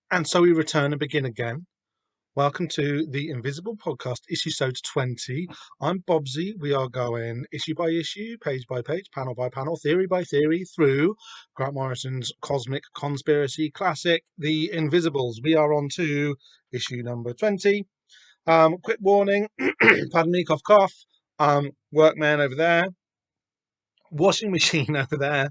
And so we return and begin again. Welcome to the Invisible Podcast, issuesode 20. I'm Bobsy. We are going issue by issue, page by page, panel by panel, theory by theory through Grant Morrison's cosmic conspiracy classic, The Invisibles. We are on to issue number 20. Quick warning, pardon me, cough, cough. Workman over there, washing machine over there.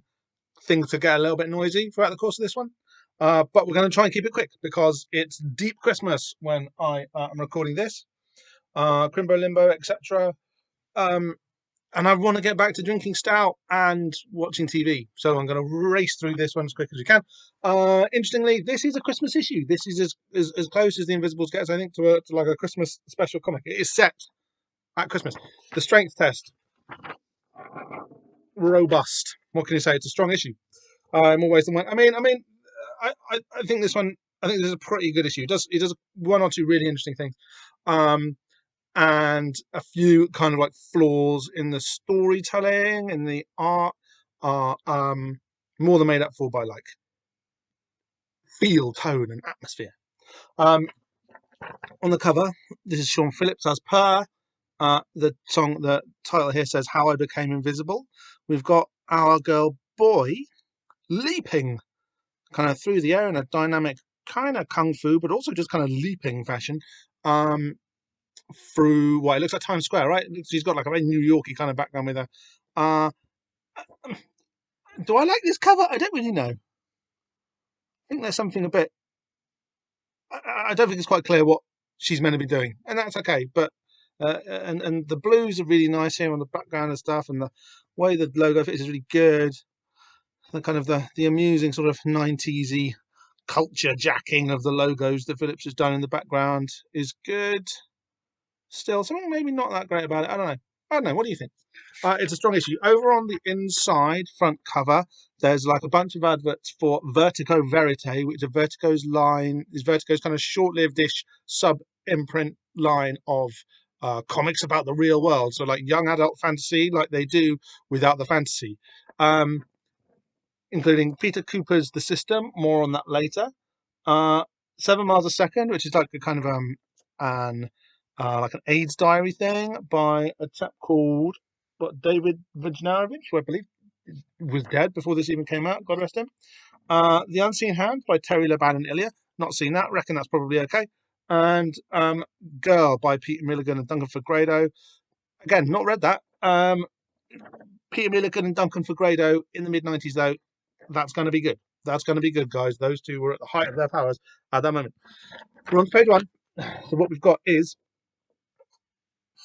Things to get a little bit noisy throughout the course of this one. But we're going to try and keep it quick because it's deep Christmas when I am recording this. Crimbo, limbo, etc. And I want to get back to drinking stout and watching TV. So I'm going to race through this one as quick as we can. Interestingly, this is a Christmas issue. This is as close as The Invisibles gets, I think, to like a Christmas special comic. It is set at Christmas. The strength test, robust. What can you say? It's a strong issue. In more ways than one. I think this one. I think this is a pretty good issue. It does one or two really interesting things, and a few kind of like flaws in the storytelling and the art are more than made up for by like feel, tone, and atmosphere. On the cover, this is Sean Phillips as per the song. The title here says "How I Became Invisible." We've got our girl Boy leaping kind of through the air in a dynamic kind of kung fu, but also just kind of leaping fashion through what it looks like Times Square, right? She's got like a very New Yorky kind of background with her. Do I like this cover? I don't really know. I think there's something a bit. I don't think it's quite clear what she's meant to be doing, and that's okay. But and the blues are really nice here on the background and stuff, and the way the logo fits is really good. The kind of the amusing sort of 90s-y culture jacking of the logos that Phillips has done in the background is good. Still, something maybe not that great about it. I don't know. What do you think? It's a strong issue. Over on the inside front cover, there's like a bunch of adverts for Vertigo Verite, which is Vertigo's kind of short-lived-ish sub-imprint line of comics about the real world. So like young adult fantasy, like they do without the fantasy. Including Peter Cooper's The System, more on that later. 7 Miles a Second, which is like a kind of like an AIDS diary thing by a chap called David Vujnarovich, who I believe was dead before this even came out. God rest him. The Unseen Hand by Terry Laban and Ilya. Not seen that. Reckon that's probably okay. And Girl by Peter Milligan and Duncan Fegredo. Again, not read that. Peter Milligan and Duncan Fegredo in the mid-90s, though. That's going to be good. That's going to be good, guys. Those two were at the height of their powers at that moment. We're on to page one. So what we've got is,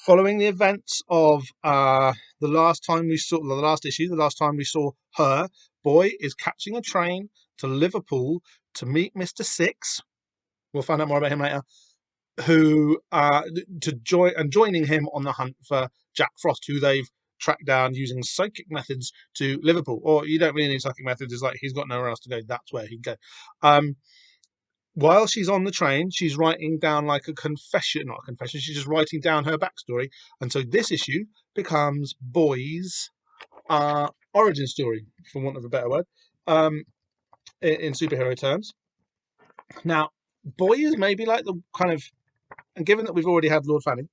following the events of the last time we saw her, Boy is catching a train to Liverpool to meet Mr. Six. We'll find out more about him later. Who joining him on the hunt for Jack Frost, who they've tracked down using psychic methods to Liverpool. Or you don't really need psychic methods. It's like he's got nowhere else to go. That's where he'd go. While she's on the train, she's writing down like a confession, not a confession. She's just writing down her backstory. And so this issue becomes Boy's origin story, for want of a better word, in superhero terms. Now, Boy is maybe like the kind of, and given that we've already had Lord Fanning,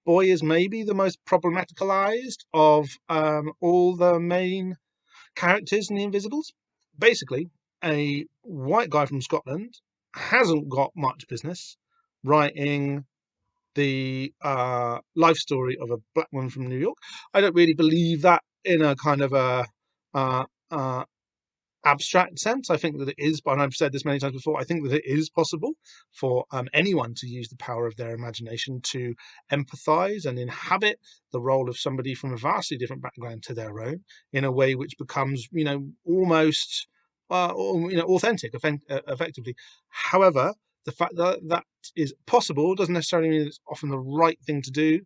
Boy is maybe the most problematicalized of all the main characters in The Invisibles. Basically, a white guy from Scotland hasn't got much business writing the life story of a black woman from New York. I don't really believe that in a kind of a abstract sense. I think that it is, and I've said this many times before, I think that it is possible for anyone to use the power of their imagination to empathize and inhabit the role of somebody from a vastly different background to their own in a way which becomes, almost authentic, effectively. However, the fact that that is possible doesn't necessarily mean it's often the right thing to do,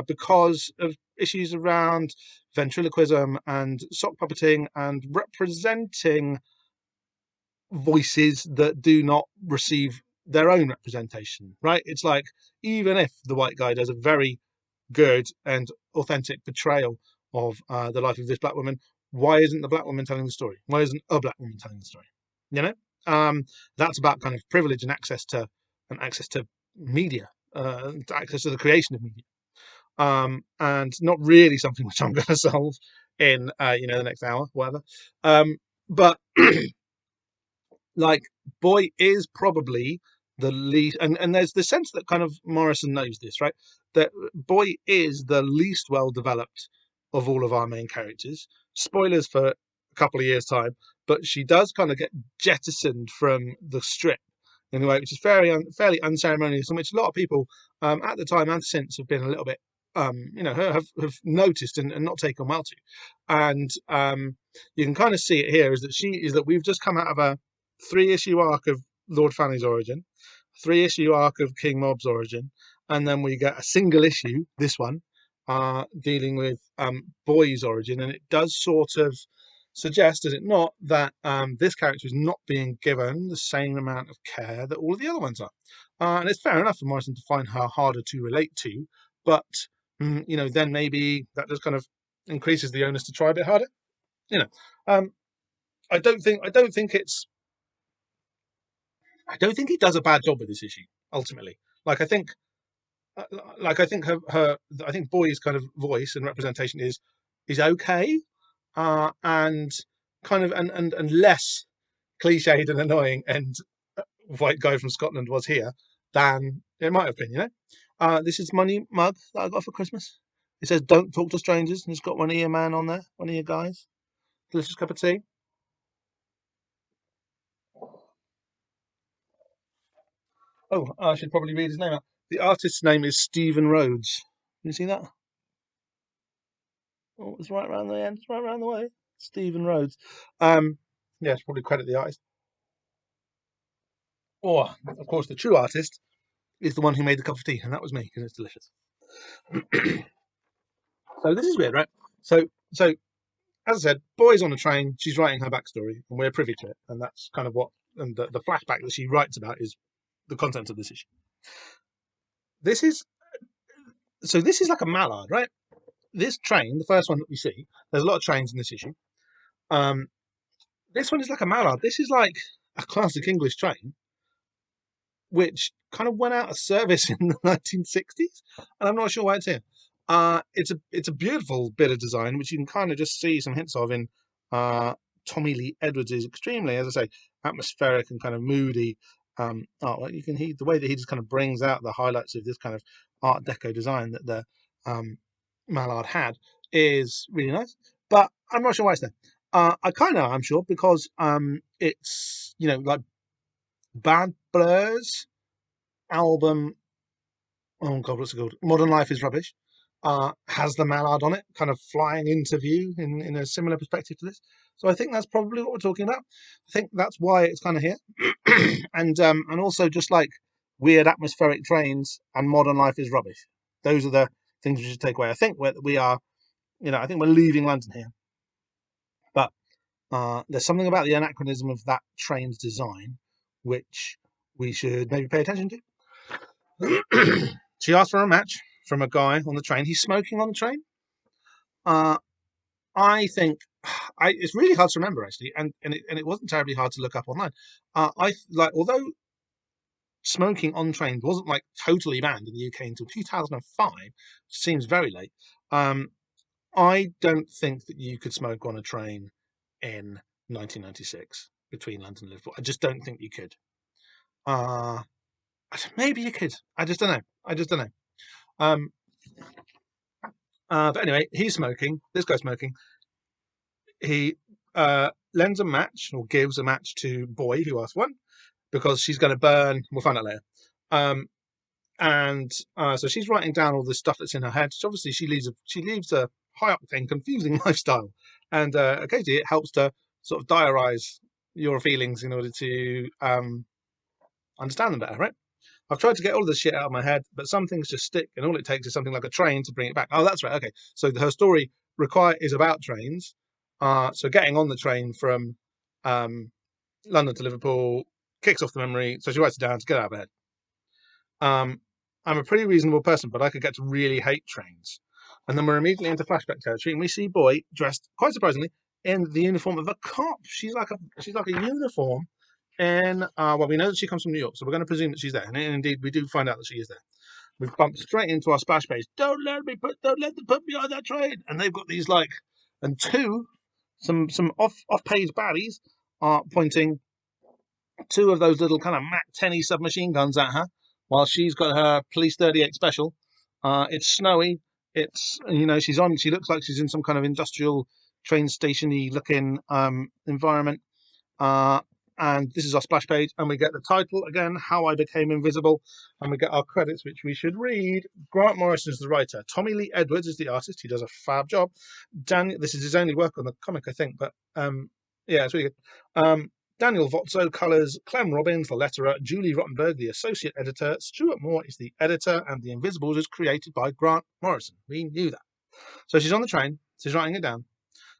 because of issues around ventriloquism and sock puppeting and representing voices that do not receive their own representation, right? It's like, even if the white guy does a very good and authentic portrayal of the life of this black woman, why isn't the black woman telling the story? Why isn't a black woman telling the story? You know? That's about kind of privilege and access to media, access to the creation of media, and not really something which I'm going to solve in the next hour, whatever. But like, Boy is probably the least, and there's the sense that kind of Morrison knows this, right? That Boy is the least well developed of all of our main characters. Spoilers for a couple of years' time, but she does kind of get jettisoned from the strip in a way which is fairly unceremonious, and which a lot of people at the time and since have been a little bit have noticed and not taken well to. And you can kind of see it here, is that we've just come out of a 3-issue arc of Lord Fanny's origin, 3-issue arc of King Mob's origin, and then we get a single issue, this one, dealing with Boy's origin, and it does sort of suggest, does it not, that this character is not being given the same amount of care that all of the other ones are. And it's fair enough for Morrison to find her harder to relate to, but then maybe that just kind of increases the onus to try a bit harder. I don't think he does a bad job with this issue. Ultimately, I think Boy's kind of voice and representation is okay, and kind of and less cliched and annoying and white guy from Scotland was here than it might have been. This is my new mug that I got for Christmas. It says "Don't talk to strangers," and it's got one of your man on there, one of your guys. Delicious cup of tea. Oh, I should probably read his name out. The artist's name is Stephen Rhodes. You see that? Oh, it's right around the end. It's right around the way. Stephen Rhodes. Yeah, I should probably credit the artist. Or, of course, the true artist is the one who made the cup of tea, and that was me, because it's delicious. So this is weird, right? So, as I said, Boy's on a train. She's writing her backstory, and we're privy to it, and that's kind of what. And the flashback that she writes about is the content of this issue. This is like a mallard, right? This train, the first one that we see, there's a lot of trains in this issue. This one is like a mallard. This is like a classic English train, which kind of went out of service in the 1960s, and I'm not sure why it's here. It's a beautiful bit of design, which you can kind of just see some hints of in Tommy Lee Edwards' extremely, as I say, atmospheric and kind of moody artwork. You can hear the way that he just kind of brings out the highlights of this kind of Art Deco design that the Mallard had is really nice. But I'm not sure why it's there. I'm sure, because it's like Bad Blur's album. Oh God, what's it called? Modern Life is Rubbish. Has the Mallard on it, kind of flying into view in a similar perspective to this. So I think that's probably what we're talking about. I think that's why it's kind of here, and also just like weird atmospheric trains and Modern Life is Rubbish. Those are the things we should take away. I think we are, I think we're leaving London here, but there's something about the anachronism of that train's design which we should maybe pay attention to. She asked for a match from a guy on the train. He's smoking on the train. I think it's really hard to remember, actually, and it wasn't terribly hard to look up online. Although smoking on trains wasn't like totally banned in the UK until 2005, which seems very late. I don't think that you could smoke on a train in 1996 between London and Liverpool. I just don't think you could. Maybe you could. I just don't know. But anyway, he's smoking. This guy's smoking. He lends a match, or gives a match, to Boy, who asks one, because she's going to burn. We'll find out later. So she's writing down all the stuff that's in her head. So obviously, she leads a high octane, confusing lifestyle, and occasionally it helps to sort of diarize your feelings in order to understand them better, right? I've tried to get all this shit out of my head, but some things just stick, and all it takes is something like a train to bring it back. Oh, that's right. Okay, so her story is about trains. So getting on the train from London to Liverpool kicks off the memory. So she writes it down to get out of bed. I'm a pretty reasonable person, but I could get to really hate trains. And then we're immediately into flashback territory, and we see Boy dressed, quite surprisingly, in the uniform of a cop. She's like a uniform in, well, we know that she comes from New York, so we're going to presume that she's there. And indeed, we do find out that she is there. We've bumped straight into our splash page. Don't let them put me on that train. And they've got these like, and some off page baddies are pointing two of those little kind of Mac 10 submachine guns at her, while she's got her Police 38 special. It's snowy. It's, you know, she looks like she's in some kind of industrial train stationy looking environment. And this is our splash page, and we get the title again, How I Became Invisible, and we get our credits, which we should read. Grant Morrison is the writer. Tommy Lee Edwards is the artist. He does a fab job. This is his only work on the comic, I think, but yeah, it's really good. Daniel Votso colours, Clem Robbins, the letterer, Julie Rottenberg, the associate editor, Stuart Moore is the editor, and The Invisibles is created by Grant Morrison. We knew that. So she's on the train. She's writing it down.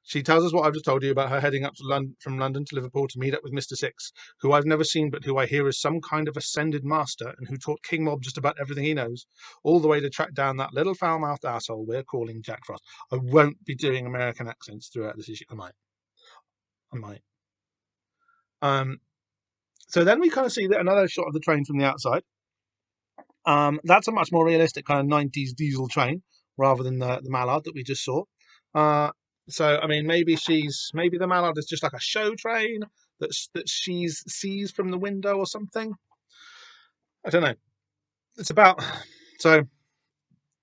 She tells us what I've just told you about her heading up to from London to Liverpool to meet up with Mr. Six, who I've never seen but who I hear is some kind of ascended master and who taught King Mob just about everything he knows, all the way to track down that little foul-mouthed asshole we're calling Jack Frost. I won't be doing American accents throughout this issue. I might. So then we kind of see that another shot of the train from the outside. That's a much more realistic kind of 90s diesel train rather than the Mallard that we just saw. So I mean, maybe the Mallard is just like a show train that she sees from the window or something. I don't know. It's about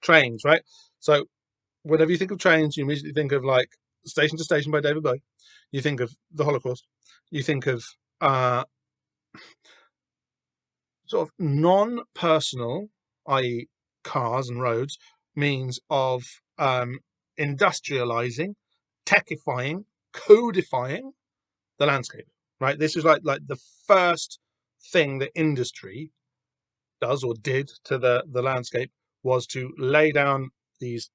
trains, right? So whenever you think of trains, you immediately think of like Station to Station by David Bowie. You think of the Holocaust. You think of sort of non-personal, i.e. cars and roads, means of industrializing, techifying, codifying the landscape, right? This is like the first thing that industry does or did to the landscape was to lay down these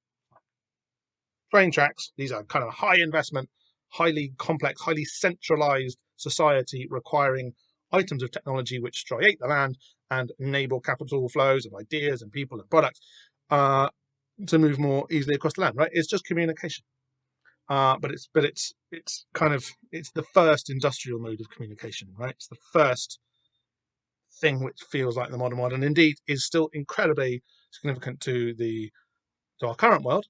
train tracks. These are kind of high investment, highly complex, highly centralized society requiring items of technology which striate the land and enable capital flows of ideas and people and products to move more easily across the land, right? It's just communication. But it's the first industrial mode of communication, right? It's the first thing which feels like the modern world, and indeed is still incredibly significant to our current world.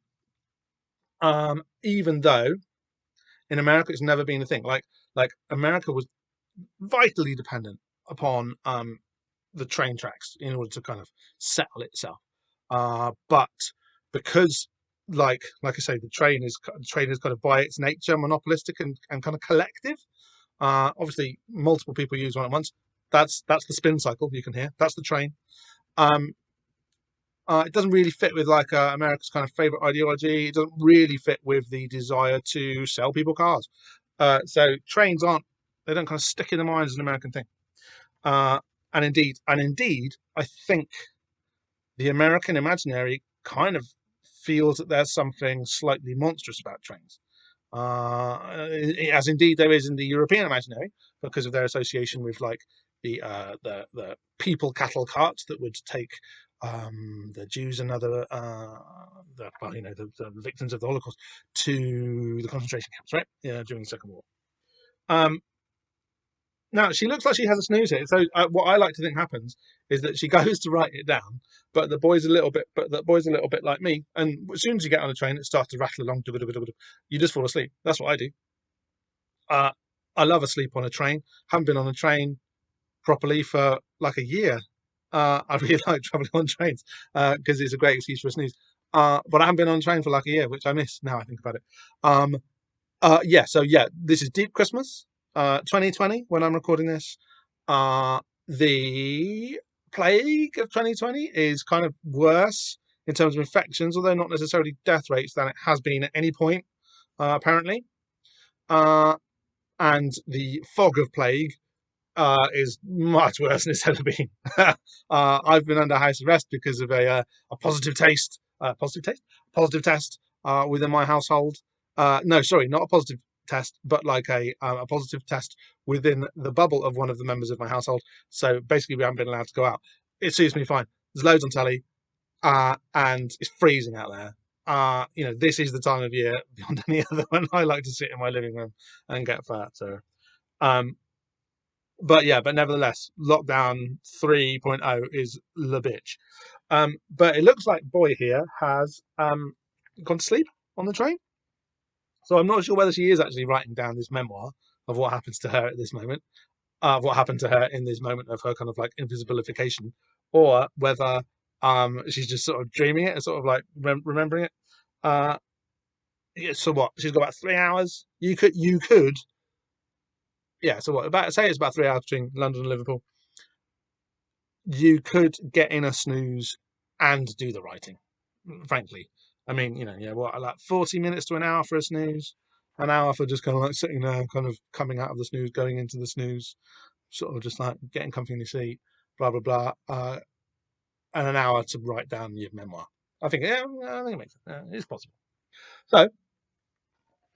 Even though in America it's never been a thing. Like America was vitally dependent upon the train tracks in order to kind of settle itself. But because like I say, the train is kind of by its nature monopolistic and kind of collective. Obviously, multiple people use one at once. That's the spin cycle you can hear. That's the train. It doesn't really fit with like America's kind of favorite ideology. It doesn't really fit with the desire to sell people cars. So trains they don't kind of stick in the minds as an American thing. And indeed, I think the American imaginary kind of feels that there's something slightly monstrous about trains. As indeed there is in the European imaginary, because of their association with like the people cattle carts that would take the Jews and other the victims of the Holocaust to the concentration camps, right? Yeah, during the Second War. Now she looks like she has a snooze hit. So what I like to think happens is that she goes to write it down, but the boy's a little bit like me, and as soon as you get on a train, it starts to rattle along. You just fall asleep. That's what I do. I love asleep on a train. Haven't been on a train properly for like a year. I really like traveling on trains because it's a great excuse for a snooze. But I haven't been on a train for like a year, which I miss now I think about it. So this is Deep Christmas 2020 when I'm recording this. The plague of 2020 is kind of worse in terms of infections, although not necessarily death rates, than it has been at any point, apparently. And the fog of plague is much worse than it's ever been. I've been under house arrest because of a positive test within my household. No, sorry, not a positive test, but like a positive test within the bubble of one of the members of my household. So basically, we haven't been allowed to go out. It suits me fine. There's loads on telly, and it's freezing out there. This is the time of year beyond any other when I like to sit in my living room and get fat. So, But yeah, but nevertheless, lockdown 3.0 is the bitch. But it looks like Boy here has gone to sleep on the train. So I'm not sure whether she is actually writing down this memoir of what happens to her at this moment, what happened to her in this moment of her kind of like invisibilification, or whether she's just sort of dreaming it and sort of like remembering it. Uh, yeah, so what? She's got about 3 hours. You could, yeah. So what? About say it's about 3 hours between London and Liverpool. You could get in a snooze and do the writing. Frankly, I mean, yeah, what, like 40 minutes to an hour for a snooze, an hour for just kind of like sitting there, kind of coming out of the snooze, going into the snooze, sort of just like getting comfy in your seat, blah blah blah, and an hour to write down your memoir. I think, yeah, I think it makes sense. It's possible. So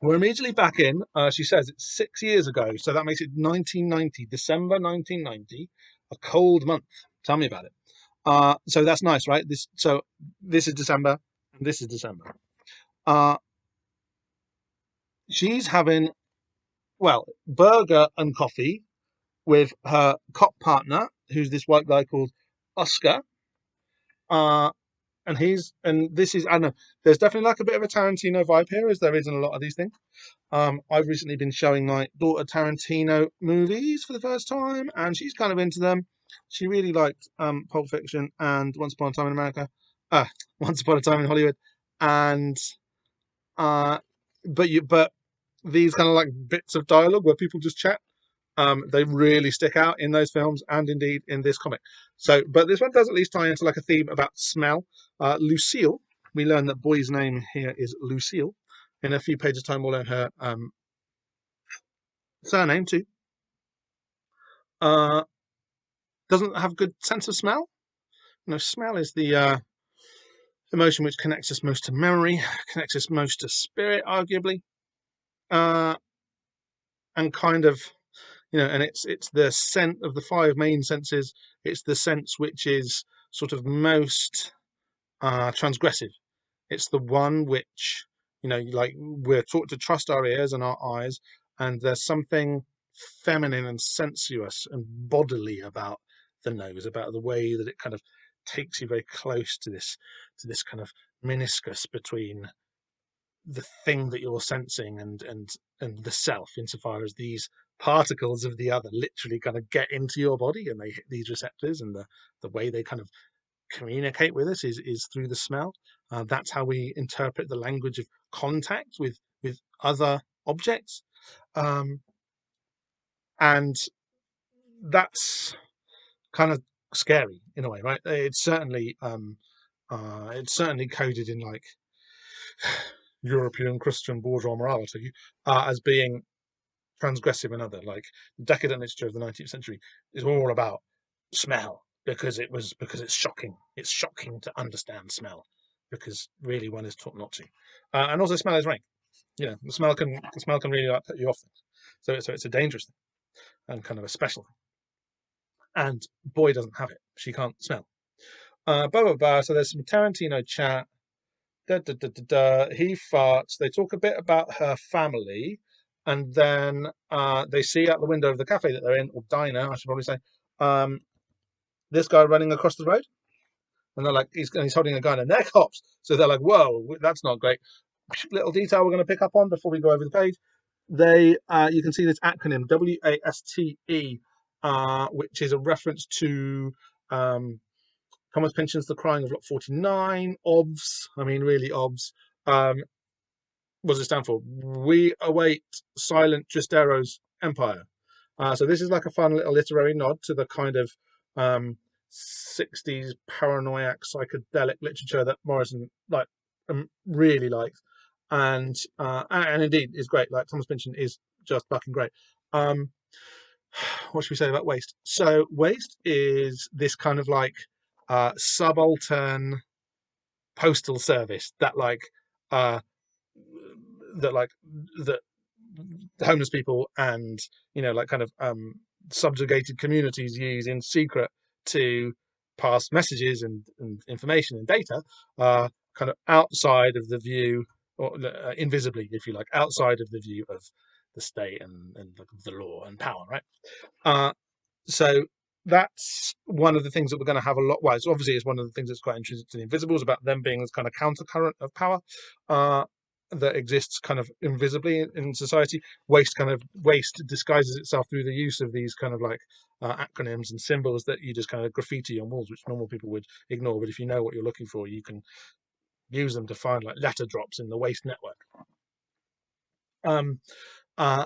we're immediately back in. She says it's 6 years ago, so that makes it 1990, December 1990, a cold month. Tell me about it. So that's nice, right? This is December, and this is December. Uh, she's having, well, burger and coffee with her cop partner, who's this white guy called Oscar. Uh, and this is, I don't know, there's definitely like a bit of a Tarantino vibe here, as there is in a lot of these things. I've recently been showing my daughter Tarantino movies for the first time, and she's kind of into them. She really liked Pulp Fiction and Once Upon a Time in America, uh, Once Upon a Time in Hollywood, and uh, but these kind of like bits of dialogue where people just chat, they really stick out in those films and indeed in this comic. So, but this one does at least tie into like a theme about smell. Lucille, we learn that Boy's name here is Lucille. In a few pages' time, we'll learn her surname too. Uh, doesn't have good sense of smell. Smell is the emotion which connects us most to memory, connects us most to spirit, arguably, uh, and kind of, and it's the scent of the five main senses. It's the sense which is sort of most transgressive. It's the one which, like we're taught to trust our ears and our eyes, and there's something feminine and sensuous and bodily about the nose, about the way that it kind of takes you very close to this kind of meniscus between the thing that you're sensing and the self, insofar as these particles of the other literally kind of get into your body and they hit these receptors, and the way they kind of communicate with us is through the smell. That's how we interpret the language of contact with other objects, um, and that's kind of scary in a way, right? It's certainly coded in like European Christian bourgeois morality as being transgressive and other. Like the decadent literature of the 19th century is all about smell because it's shocking. It's shocking to understand smell because really one is taught not to. And also smell is rank. The smell can really like put you off things. So it's a dangerous thing and kind of a special thing. And Boy doesn't have it. She can't smell. Blah blah blah. So there's some Tarantino chat. Da, da, da, da, da. He farts. They talk a bit about her family, and then they see out the window of the cafe that they're in, or diner, I should probably say, um, this guy running across the road, and they're like, he's holding a gun, and they're cops. So they're like, whoa, that's not great. Little detail we're going to pick up on before we go over the page. You can see this acronym WASTE, which is a reference to Thomas Pynchon's The Crying of Lot 49, OBS. I mean, really, OBS. What does it stand for? We await Silent Giustero's empire. So this is like a fun little literary nod to the kind of 60s paranoiac psychedelic literature that Morrison really likes, and indeed is great. Like Thomas Pynchon is just fucking great. What should we say about Waste? So Waste is this kind of like subaltern postal service that uh, like that homeless people and like kind of subjugated communities use in secret to pass messages and information and data, kind of outside of the view, or invisibly, if you like, outside of the view of the state and the law and power, right? So that's one of the things that we're going to have a lot. Well, it's one of the things that's quite interesting to the Invisibles, about them being this kind of countercurrent of power uh, that exists kind of invisibly in society. Waste disguises itself through the use of these kind of like acronyms and symbols that you just kind of graffiti on walls, which normal people would ignore. But if you know what you're looking for, you can use them to find like letter drops in the waste network. Um, uh,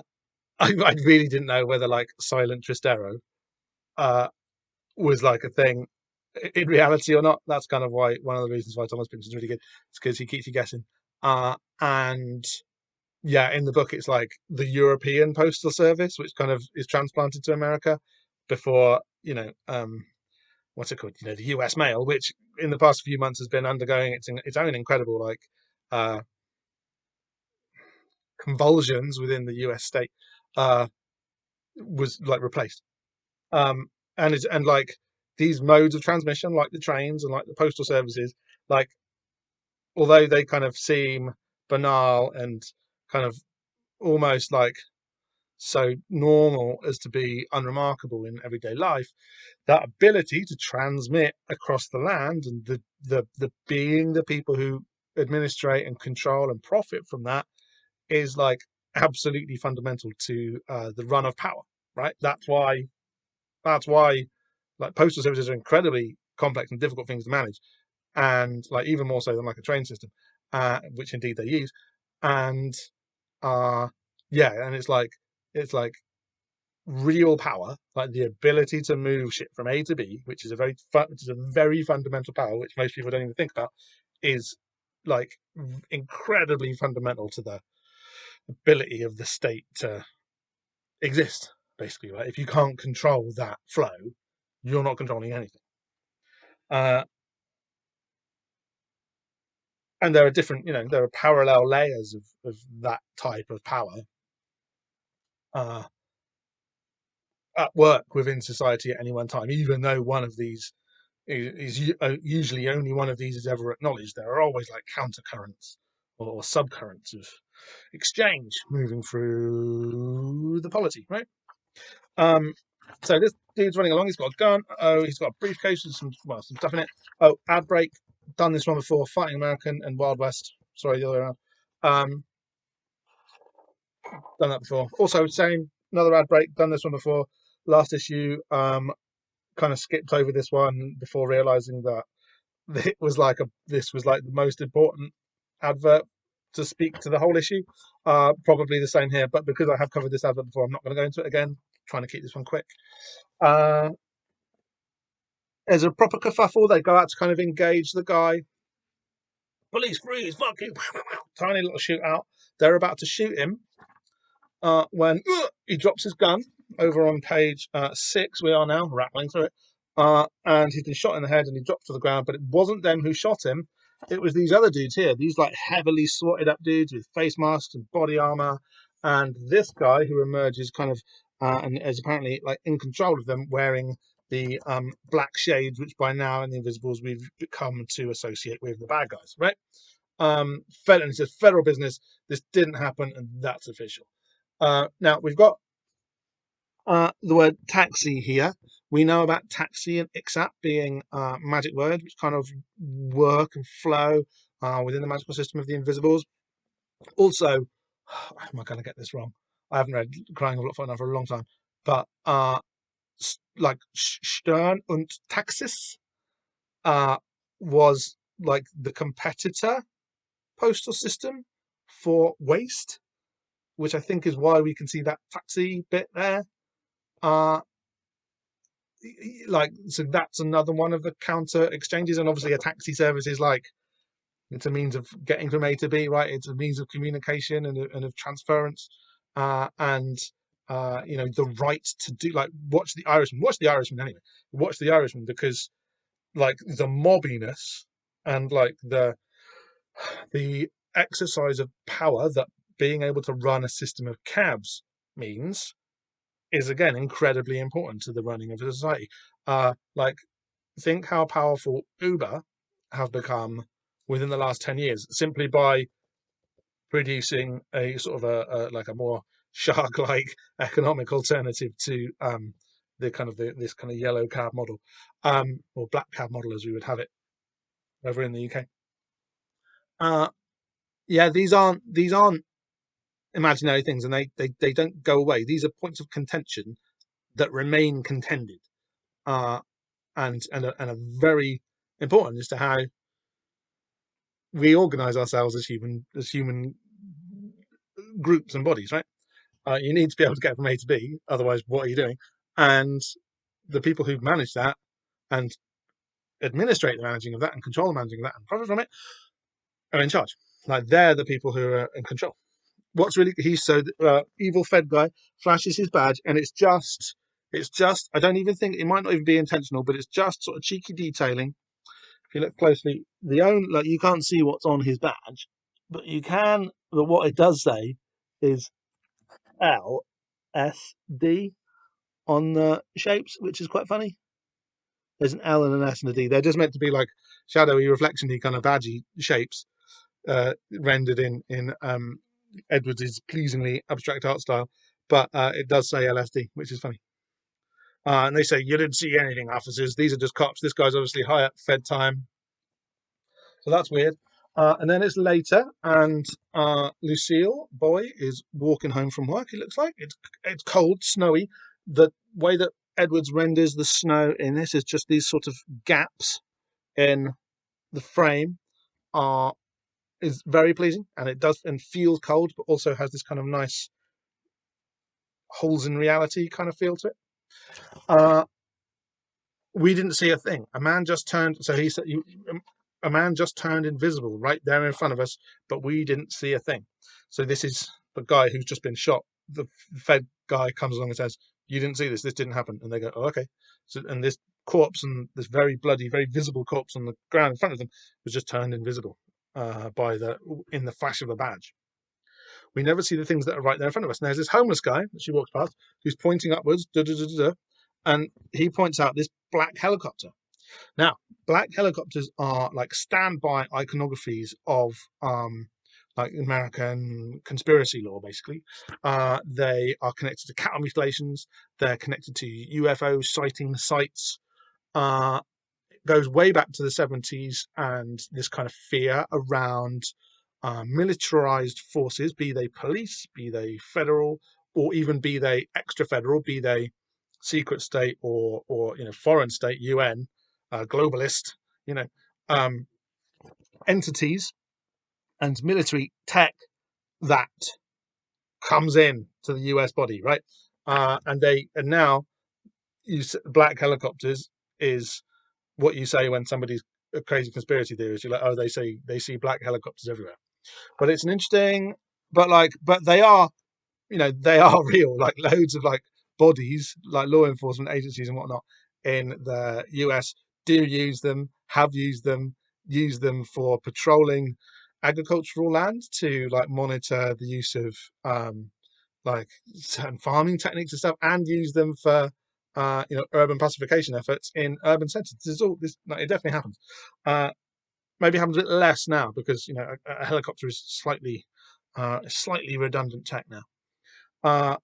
I really didn't know whether like silent Tristero uh, was like a thing in reality or not. That's kind of why one of the reasons why Thomas Pynchon's really good. It's because he keeps you guessing. And yeah, in the book, it's like the European Postal Service, which kind of is transplanted to America before, what's it called? The US Mail, which in the past few months has been undergoing its own incredible like uh, convulsions within the US state, was like replaced. And like these modes of transmission, like the trains and like the postal services, like although they kind of seem banal and kind of almost like so normal as to be unremarkable in everyday life, that ability to transmit across the land and the being the people who administrate and control and profit from that is like absolutely fundamental to the run of power, right? That's why like postal services are incredibly complex and difficult things to manage, and like even more so than like a train system, which indeed they use. And uh yeah, and it's like real power, like the ability to move shit from A to B, which is a very fundamental power, which most people don't even think about, is like incredibly fundamental to the ability of the state to exist, basically, right? If you can't control that flow, you're not controlling anything. uh and there are different, there are parallel layers of that type of power uh at work within society at any one time, even though one of these is usually only one of these is ever acknowledged. There are always like countercurrents or subcurrents of exchange moving through the polity, right? Um, so this dude's running along. He's got a gun. Oh, he's got a briefcase with some stuff in it. Oh, ad break. Done this one before. Fighting American and Wild West. Sorry, the other way around. Um, done that before. Also, same another ad break. Done this one before. Last issue. Kind of skipped over this one before realizing that this was like the most important advert to speak to the whole issue. Probably the same here, but because I have covered this advert before, I'm not going to go into it again. Trying to keep this one quick. Uh, as a proper kerfuffle, they go out to kind of engage the guy. Police freeze! Fuck you! Tiny little shootout. They're about to shoot him when he drops his gun over on page 6. We are now rattling through it. And he's been shot in the head and he drops to the ground, but it wasn't them who shot him. It was these other dudes here, these like heavily swatted up dudes with face masks and body armor. And this guy who emerges kind of and is apparently like in control of them, wearing the black shades, which by now in the Invisibles we've become to associate with the bad guys, right? And it says federal business. This didn't happen, and that's official. Now we've got the word taxi here. We know about taxi and ixap being magic words, which kind of work and flow within the magical system of the Invisibles. Also, am I going to get this wrong? I haven't read Crying of Lot for a long time, but like Stern und Taxis was like the competitor postal system for waste, which I think is why we can see that taxi bit there. Uh, so that's another one of the counter exchanges, and obviously a taxi service is like it's a means of getting from A to B, right? It's a means of communication and of transference, and the right to do like watch the Irishman anyway. Watch the Irishman because like the mobbiness and like the exercise of power that being able to run a system of cabs means is again incredibly important to the running of a society. Like think how powerful Uber have become within the last 10 years simply by producing a sort of a like a more shark-like economic alternative to the kind of this kind of yellow cab model, or black cab model as we would have it over in the UK. Yeah, these aren't imaginary things, and they don't go away. These are points of contention that remain contended, uh, and are very important as to how we organise ourselves as human groups and bodies, right? You need to be able to get from A to B, otherwise, what are you doing? And the people who manage that and administrate the managing of that and control the managing of that and profit from it are in charge. Like, they're the people who are in control. What's really he's so evil Fed guy flashes his badge, and it's just I don't even think it might not even be intentional, but it's just sort of cheeky detailing. If you look closely, like, you can't see what's on his badge, but you can. But what it does say is LSD on the shapes, which is quite funny. There's an L and an S and a D. They're just meant to be like shadowy, reflection-y kind of badgy shapes, rendered in Edwards' pleasingly abstract art style. But it does say LSD, which is funny. And they say, "You didn't see anything, officers. These are just cops. This guy's obviously high at Fed time." So that's weird. And then it's later, and Lucille, boy, is walking home from work. It looks like it's cold, snowy. The way that Edwards renders the snow in this is just these sort of gaps in the frame are is very pleasing, and it does and feels cold, but also has this kind of nice holes in reality kind of feel to it. We didn't see a thing. A man just turned. So he said, "A man just turned invisible right there in front of us, but we didn't see a thing." So this is the guy who's just been shot. The Fed guy comes along and says, "You didn't see this. This didn't happen." And they go, "Oh, okay." So, and this corpse, and this very bloody, very visible corpse on the ground in front of them, was just turned invisible in the flash of a badge. We never see the things that are right there in front of us. And there's this homeless guy that she walks past who's pointing upwards, and he points out this black helicopter. Now, black helicopters are like standby iconographies of like American conspiracy law, basically. They are connected to cattle mutilations. They're connected to UFO sighting sites. Goes way back to the 70s, and this kind of fear around militarized forces, be they police, be they federal, or even be they extra federal, be they secret state or foreign state, UN, globalist, you know, um, entities and military tech that comes in to the US body, right? And now black helicopters is what you say when somebody's a crazy conspiracy theorist. You're like, oh, they see black helicopters everywhere. But it's an interesting, but they are, they are real. Like, loads of like bodies, like law enforcement agencies and whatnot in the US do use them, have use them for patrolling agricultural land to like monitor the use of like certain farming techniques and stuff, and use them for urban pacification efforts in urban centres. Like, it definitely happens. Maybe happens a bit less now because a helicopter is slightly redundant tech now.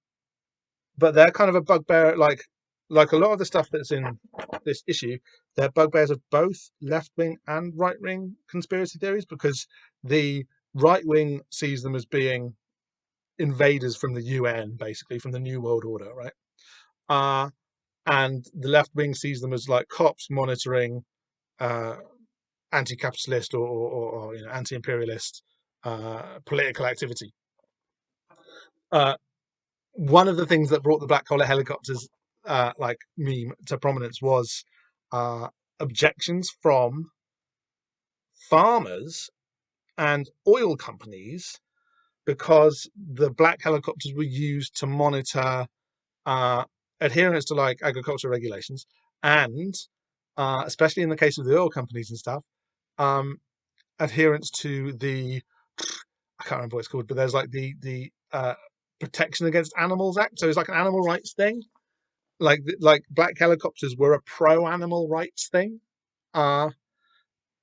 But they're kind of a bugbear, like a lot of the stuff that's in this issue. They're bugbears of both left wing and right wing conspiracy theories, because the right wing sees them as being invaders from the UN, basically from the New World Order, right? And the left wing sees them as like cops monitoring anti-capitalist or anti-imperialist political activity. One of the things that brought the black collar helicopters like meme to prominence was objections from farmers and oil companies, because the black helicopters were used to monitor adherence to like agricultural regulations, and especially in the case of the oil companies and stuff, adherence to the, I can't remember what it's called, but there's like the Protection Against Animals Act. So it's like an animal rights thing. Like black helicopters were a pro animal rights thing,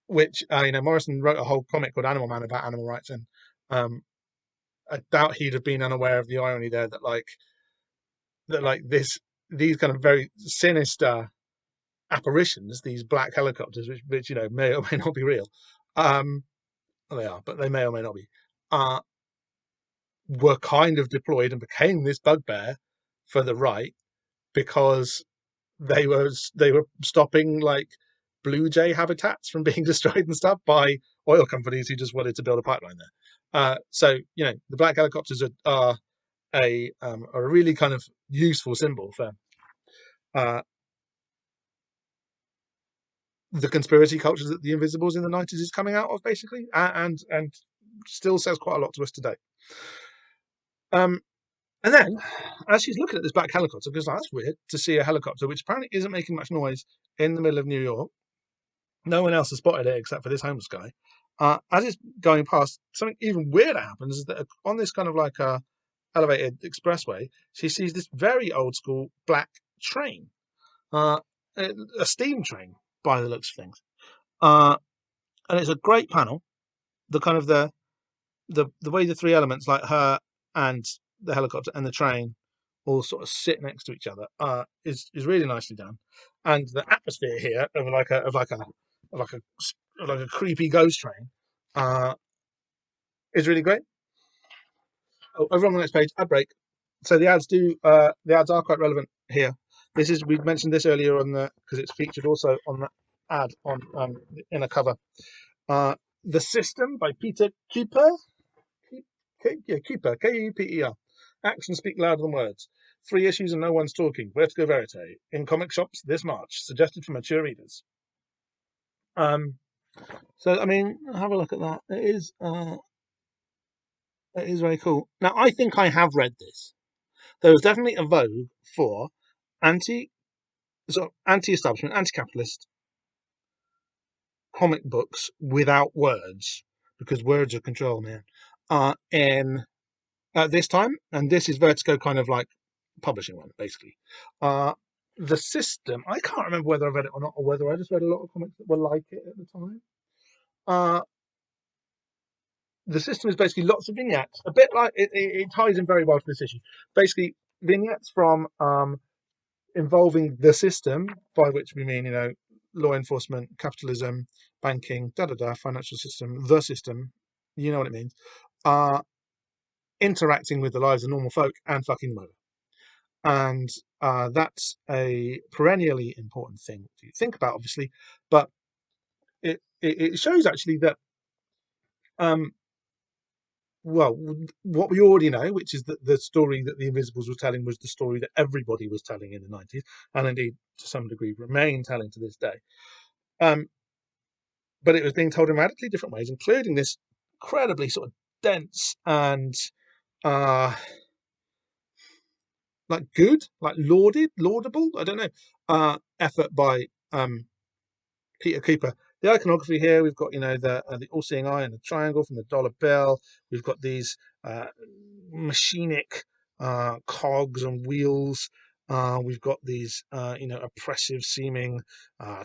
which Morrison wrote a whole comic called Animal Man about animal rights, and I doubt he'd have been unaware of the irony there that this these kind of very sinister apparitions, these black helicopters, which may or may not be real. Well, they are, but they may or may not be. Were kind of deployed and became this bugbear for the right because they were stopping like blue jay habitats from being destroyed and stuff by oil companies who just wanted to build a pipeline there. So the black helicopters are a really kind of useful symbol for the conspiracy culture that the Invisibles in the 90s is coming out of, basically, and still says quite a lot to us today. And then, as she's looking at this black helicopter, because that's weird to see a helicopter which apparently isn't making much noise in the middle of New York. No one else has spotted it except for this homeless guy. As it's going past, something even weirder happens is that on this kind of like a elevated expressway, she sees this very old school black train, a steam train by the looks of things. And it's a great panel. The kind of the way the three elements, like her and the helicopter and the train, all sort of sit next to each other, is really nicely done. And the atmosphere here of like a creepy ghost train is really great. Over on the next page, ad break. So the ads are quite relevant here. We mentioned this earlier on because it's featured also on the ad on in a cover. The System by Peter Kuper. Kuper, Kuper. Actions speak louder than words. 3 issues and no one's talking. Vertigo Verite. In comic shops this March. Suggested for mature readers. So I mean, have a look at that. It is very cool. Now I think I have read this. There was definitely a vogue for anti-establishment, anti-capitalist comic books without words, because words are control, man. In this time, and this is Vertigo kind of like publishing one, basically. The System, I can't remember whether I read it or not, or whether I just read a lot of comics that were like it at the time. The System is basically lots of vignettes, a bit like it ties in very well to this issue. Basically, vignettes from involving the system, by which we mean, law enforcement, capitalism, banking, financial system, the system, you know what it means, interacting with the lives of normal folk and fucking them over. And that's a perennially important thing to think about, obviously, but it shows actually that well, what we already know, which is that the story that the Invisibles was telling was the story that everybody was telling in the 90s, and indeed to some degree remain telling to this day. But it was being told in radically different ways, including this incredibly sort of dense and like good, like laudable, I don't know, effort by Peter Cooper. The iconography here, we've got the all-seeing eye and the triangle from the dollar bill. We've got these machinic cogs and wheels. We've got these oppressive seeming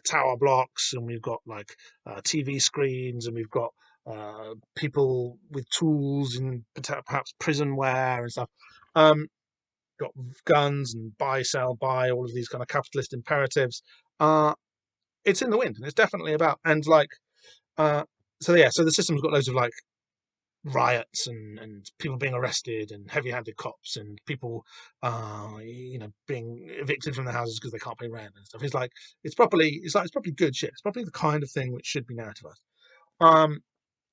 tower blocks, and we've got like TV screens, and we've got people with tools and perhaps prison wear and stuff. Got guns and buy, sell, buy, all of these kind of capitalist imperatives. It's in the wind, and it's definitely about, and like so the System's got loads of like riots and people being arrested and heavy-handed cops and people being evicted from their houses because they can't pay rent and stuff. It's probably good shit. It's probably the kind of thing which should be narrativized.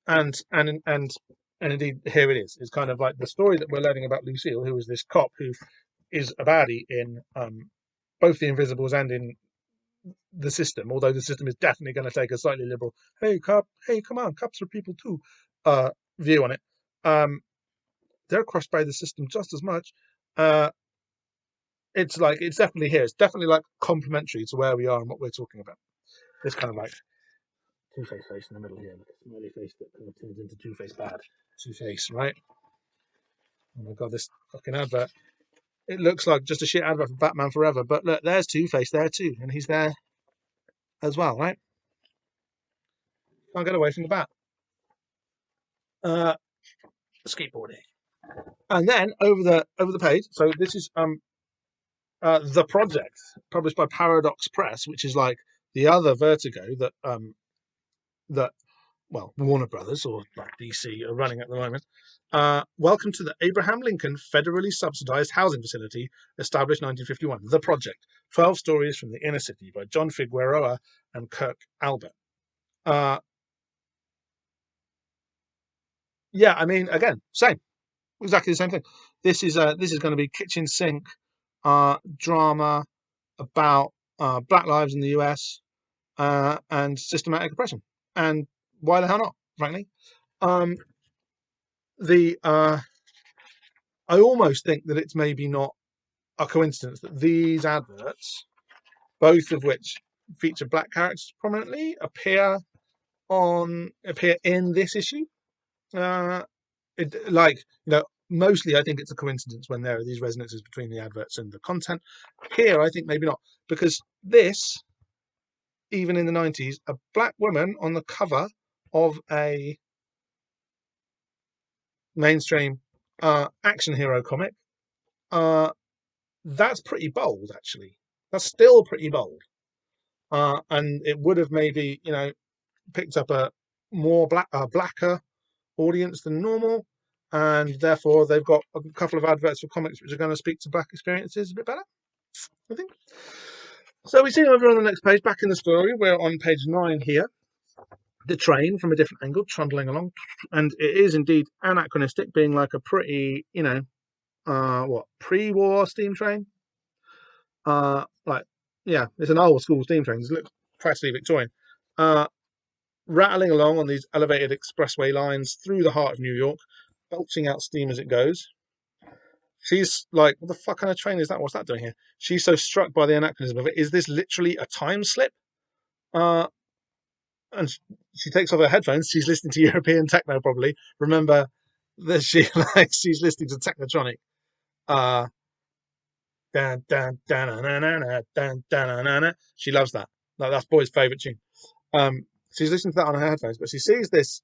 And indeed here it is. It's kind of like the story that we're learning about Lucille, who is this cop who is a baddie in both the Invisibles and in the System, although the System is definitely going to take a slightly liberal, hey cop, hey come on, cops are people too, view on it. They're crushed by the System just as much. It's definitely here. It's definitely like complementary to where we are and what we're talking about. This kind of like Two-Face face in the middle here, like a smiley face that kind of turns into Two-Face bad. Two-Face, right? Oh my god, this fucking advert. It looks like just a shit advert for Batman Forever, but look, there's Two-Face there too, and he's there as well, right? Can't get away from the bat. Skateboarding. And then over the page, so this is The Project, published by Paradox Press, which is like the other Vertigo that Warner Brothers or like DC are running at the moment. Welcome to the Abraham Lincoln federally subsidized housing facility established 1951. The Project, 12 stories from the inner city by John Figueroa and Kirk Albert. Yeah, I mean, again, same, exactly the same thing. This is going to be kitchen sink drama about Black lives in the US and systematic oppression. And why the hell not, frankly? Um, the I almost think that it's maybe not a coincidence that these adverts, both of which feature black characters prominently, appear in this issue. Like, mostly I think it's a coincidence when there are these resonances between the adverts and the content. Here, I think maybe not, because this, even in the 90s, a black woman on the cover of a mainstream action hero comic, that's pretty bold, actually. That's still pretty bold. And it would have maybe, picked up a blacker audience than normal, and therefore they've got a couple of adverts for comics which are going to speak to black experiences a bit better, I think. So we see over on the next page, back in the story, we're on page 9 here. The train from a different angle, trundling along, and it is indeed anachronistic, being like a pretty, pre-war steam train. It's an old school steam train. It looks practically Victorian. Rattling along on these elevated expressway lines through the heart of New York, belching out steam as it goes. She's like, what the fuck kind of train is that? What's that doing here? She's so struck by the anachronism of it. Is this literally a time slip? And she takes off her headphones. She's listening to European techno, probably. Remember that she's listening to Technotronic. She loves that. Like, that's Boy's favourite tune. She's listening to that on her headphones, but she sees this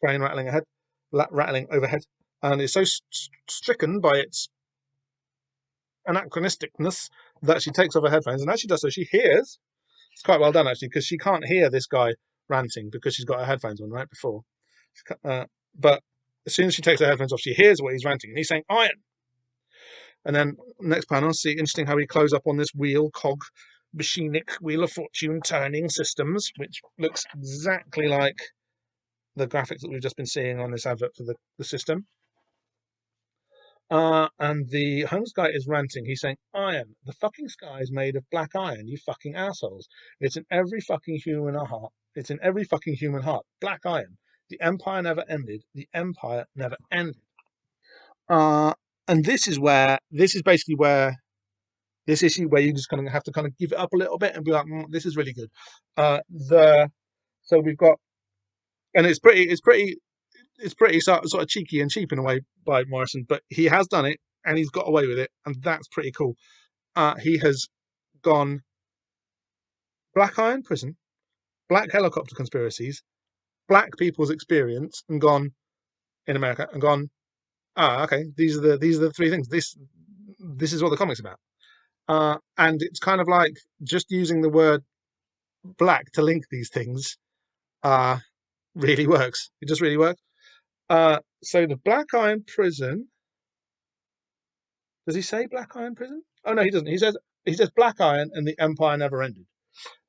train rattling overhead, and is so stricken by its anachronisticness that she takes off her headphones, and as she does so, she hears. It's quite well done, actually, because she can't hear this guy ranting because she's got her headphones on right before. But as soon as she takes her headphones off, she hears what he's ranting, and he's saying iron. And then next panel, see, interesting how we close up on this machinic wheel of fortune turning systems, which looks exactly like the graphics that we've just been seeing on this advert for the system. And the homeless guy is ranting. He's saying, iron. The fucking sky is made of black iron, you fucking assholes. It's in every fucking human heart. It's in every fucking human heart. Black iron. The empire never ended. The empire never ended. And this is basically where this issue where you just kind of have to kind of give it up a little bit and be like, this is really good. So we've got, and it's pretty sort of cheeky and cheap in a way by Morrison, but he has done it and he's got away with it, and that's pretty cool. He has gone black iron prison, black helicopter conspiracies, black people's experience, and gone in America and gone. Okay, these are the three things. This is what the comic's about. And it's kind of like just using the word black to link these things really works. It just really works. So the Black Iron Prison. Does he say Black Iron Prison? Oh no, he doesn't. He says Black Iron and the Empire never ended.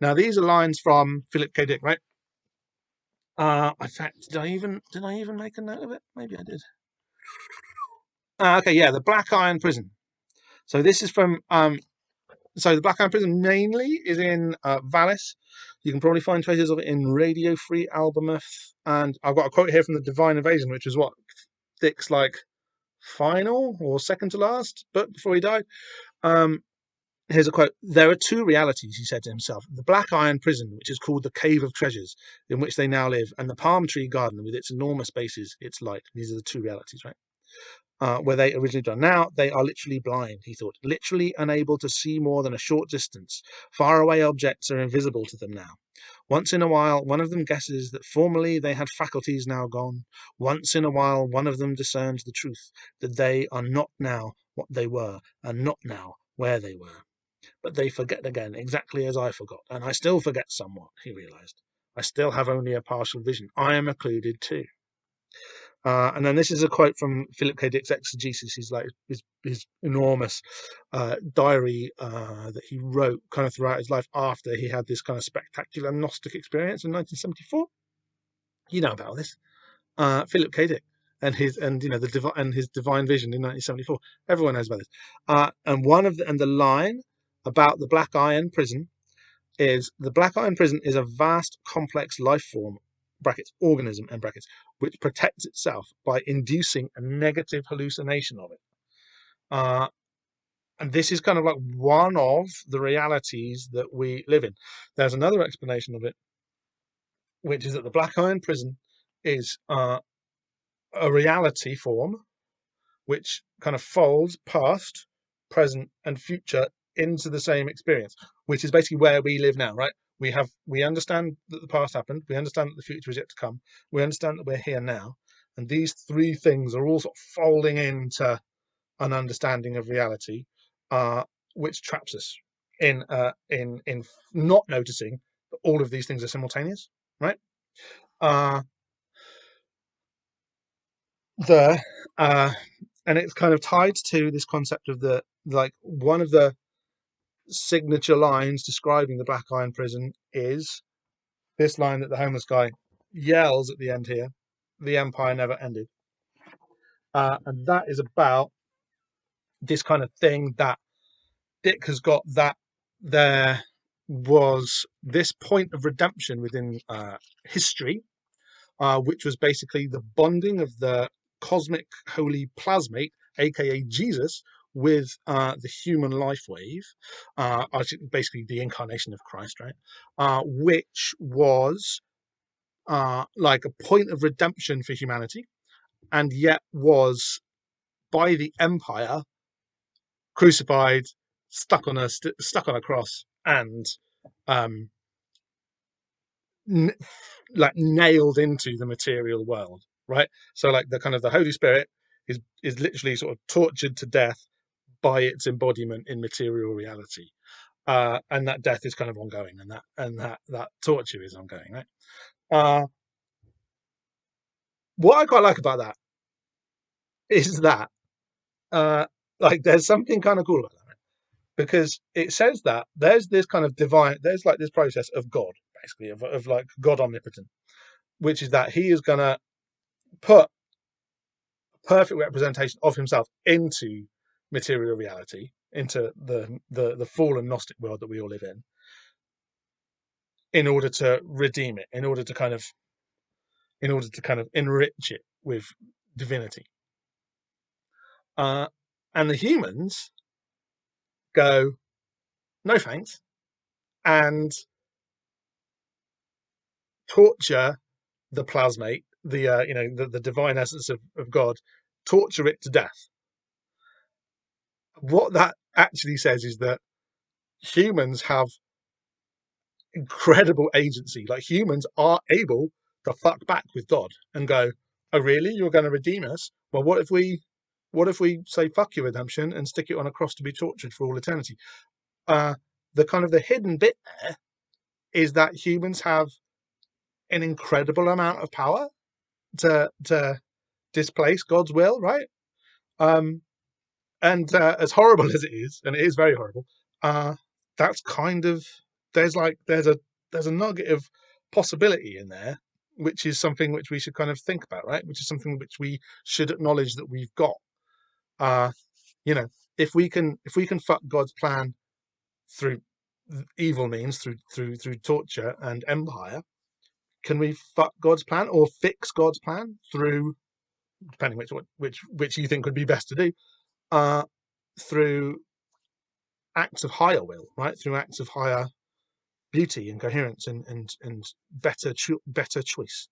Now these are lines from Philip K. Dick, right? In fact, did I even make a note of it? Maybe I did. Okay, yeah, the Black Iron Prison. So this is from so the Black Iron Prison mainly is in Valis. You can probably find traces of it in Radio Free Albemarle. And I've got a quote here from the Divine Invasion, which was what Dick's like final or second to last book before he died. Here's a quote. There are two realities, he said to himself. The Black Iron Prison, which is called the Cave of Treasures, in which they now live, and the Palm Tree Garden with its enormous spaces, its light. These are the two realities, right? Where they originally done. Now they are literally blind, he thought, literally unable to see more than a short distance. Faraway objects are invisible to them now. Once in a while, one of them guesses that formerly they had faculties now gone. Once in a while, one of them discerns the truth, that they are not now what they were, and not now where they were. But they forget again, exactly as I forgot, and I still forget somewhat, he realized. I still have only a partial vision. I am occluded too. And then this is a quote from Philip K. Dick's Exegesis. He's like his enormous diary that he wrote kind of throughout his life after he had this kind of spectacular Gnostic experience in 1974. You know about this, Philip K. Dick and his his divine vision in 1974. Everyone knows about this. And the line about the Black Iron Prison is the Black Iron Prison is a vast, complex life form (brackets organism and brackets) which protects itself by inducing a negative hallucination of it. And this is kind of like one of the realities that we live in. There's another explanation of it, which is that the Black Iron Prison is a reality form which kind of folds past, present, and future into the same experience, which is basically where we live now, right? We understand that the past happened, we understand that the future is yet to come, we understand that we're here now, and these three things are all sort of folding into an understanding of reality, which traps us in not noticing that all of these things are simultaneous, right? The And it's kind of tied to this concept of the like one of the signature lines describing the Black Iron Prison is this line that the homeless guy yells at the end here: "The empire never ended," and that is about this kind of thing that Dick has got, that there was this point of redemption within history, which was basically the bonding of the cosmic holy plasmate, aka Jesus, with the human life wave, basically the incarnation of Christ, right? Which was like a point of redemption for humanity, and yet was by the empire crucified, stuck on a cross, and um, like nailed into the material world, right? So like the kind of the Holy Spirit is literally sort of tortured to death by its embodiment in material reality, and that death is kind of ongoing, and that torture is ongoing, right? What I quite like about that is that like there's something kind of cool about that, right? Because it says that there's this kind of divine, there's like this process of God, basically of like God omnipotent, which is that he is gonna put perfect representation of himself into material reality, into the fallen Gnostic world that we all live in order to redeem it, in order to kind of enrich it with divinity. And the humans go, no thanks, and torture the plasmate, the divine essence of God, torture it to death. What that actually says is that humans have incredible agency. Like humans are able to fuck back with God and go, "Oh, really? You're going to redeem us? Well, what if we say fuck your redemption and stick it on a cross to be tortured for all eternity?" Uh, the kind of the hidden bit there is that humans have an incredible amount of power to displace God's will, right? Um, and as horrible as it is, and it is very horrible, that's kind of there's a nugget of possibility in there, which is something which we should kind of think about, right? Which is something which we should acknowledge that we've got. Uh, you know, if we can fuck God's plan through evil means, through torture and empire, can we fuck God's plan or fix God's plan through, depending which you think would be best to do, through acts of higher will, right? Through acts of higher beauty and coherence and better choice.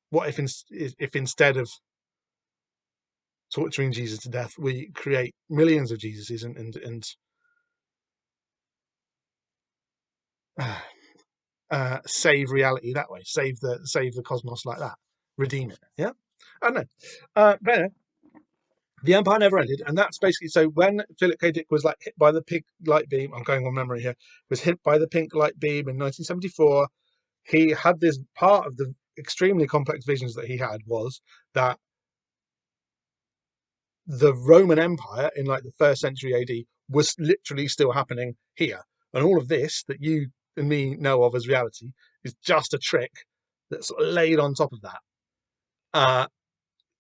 What if instead of torturing Jesus to death, we create millions of Jesuses and save reality that way, save the cosmos like that, redeem it? Yeah, I don't know. But anyway, The Empire never ended, and that's basically so. When Philip K. Dick was like hit by the pink light beam, I'm going on memory here, was hit by the pink light beam in 1974. He had this part of the extremely complex visions that he had was that the Roman Empire in like the first century AD was literally still happening here, and all of this that you and me know of as reality is just a trick that's sort of laid on top of that uh,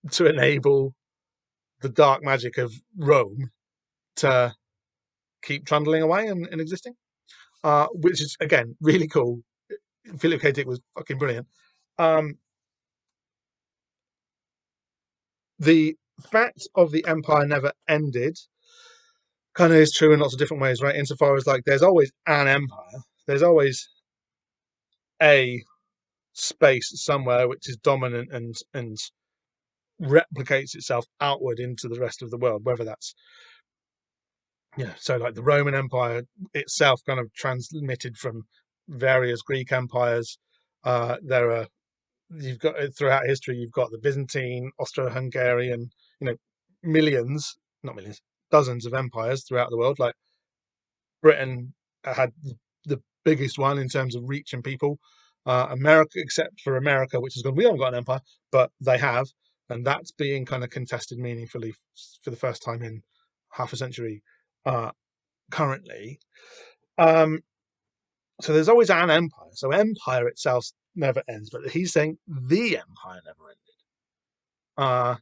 to enable the dark magic of Rome to keep trundling away and existing, which is again really cool. Philip K. Dick was fucking brilliant. Um, the fact of the empire never ended kind of is true in lots of different ways, right? Insofar as like there's always an empire, there's always a space somewhere which is dominant and replicates itself outward into the rest of the world, whether that's so like the Roman Empire itself kind of transmitted from various Greek empires. There are you've got throughout history, you've got the Byzantine, Austro-Hungarian, millions, not millions, dozens of empires throughout the world. Like Britain had the biggest one in terms of reach and people. America, except for America, which has gone, we haven't got an empire, but they have, and that's being kind of contested meaningfully for the first time in half a century currently. So there's always an empire. So empire itself never ends, but he's saying the empire never ended.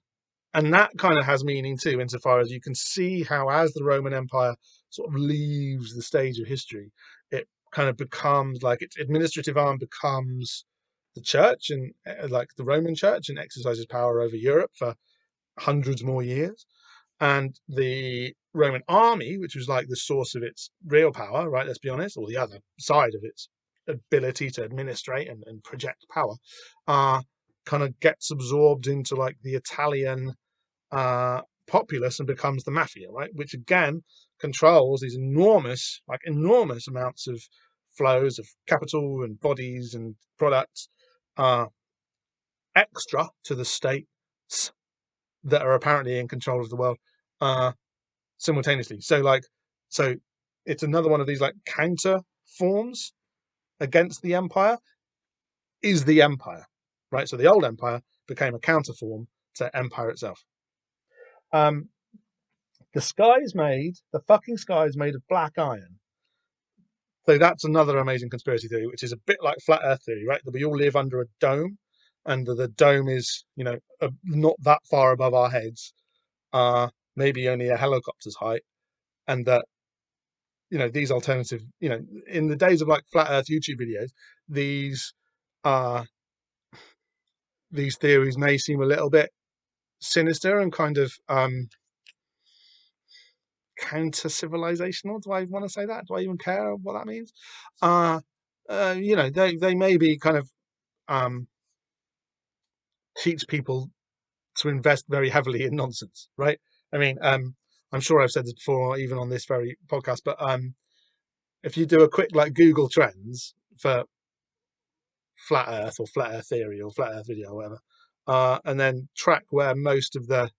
And that kind of has meaning too, insofar as you can see how, as the Roman Empire sort of leaves the stage of history, it kind of becomes like its administrative arm becomes the church and like the Roman church and exercises power over Europe for hundreds more years. And the Roman army, which was like the source of its real power, right? Let's be honest, or the other side of its ability to administrate and project power, kind of gets absorbed into like the Italian populace and becomes the mafia, right? Which again controls these enormous amounts of flows of capital and bodies and products extra to the states that are apparently in control of the world simultaneously. So it's another one of these like counter forms against the empire is the empire, right? So the old empire became a counter form to empire itself. The fucking sky is made of black iron. So that's another amazing conspiracy theory, which is a bit like flat Earth theory, right? That we all live under a dome, and the dome is, not that far above our heads, maybe only a helicopter's height, and that these alternative, in the days of like flat Earth YouTube videos, these uh these theories may seem a little bit sinister and kind of counter civilizational. Do I want to say that? Do I even care what that means? They may be kind of teach people to invest very heavily in nonsense, right? I mean, I'm sure I've said this before, even on this very podcast, but if you do a quick like Google Trends for flat Earth or flat Earth theory or flat Earth video or whatever, and then track where most of the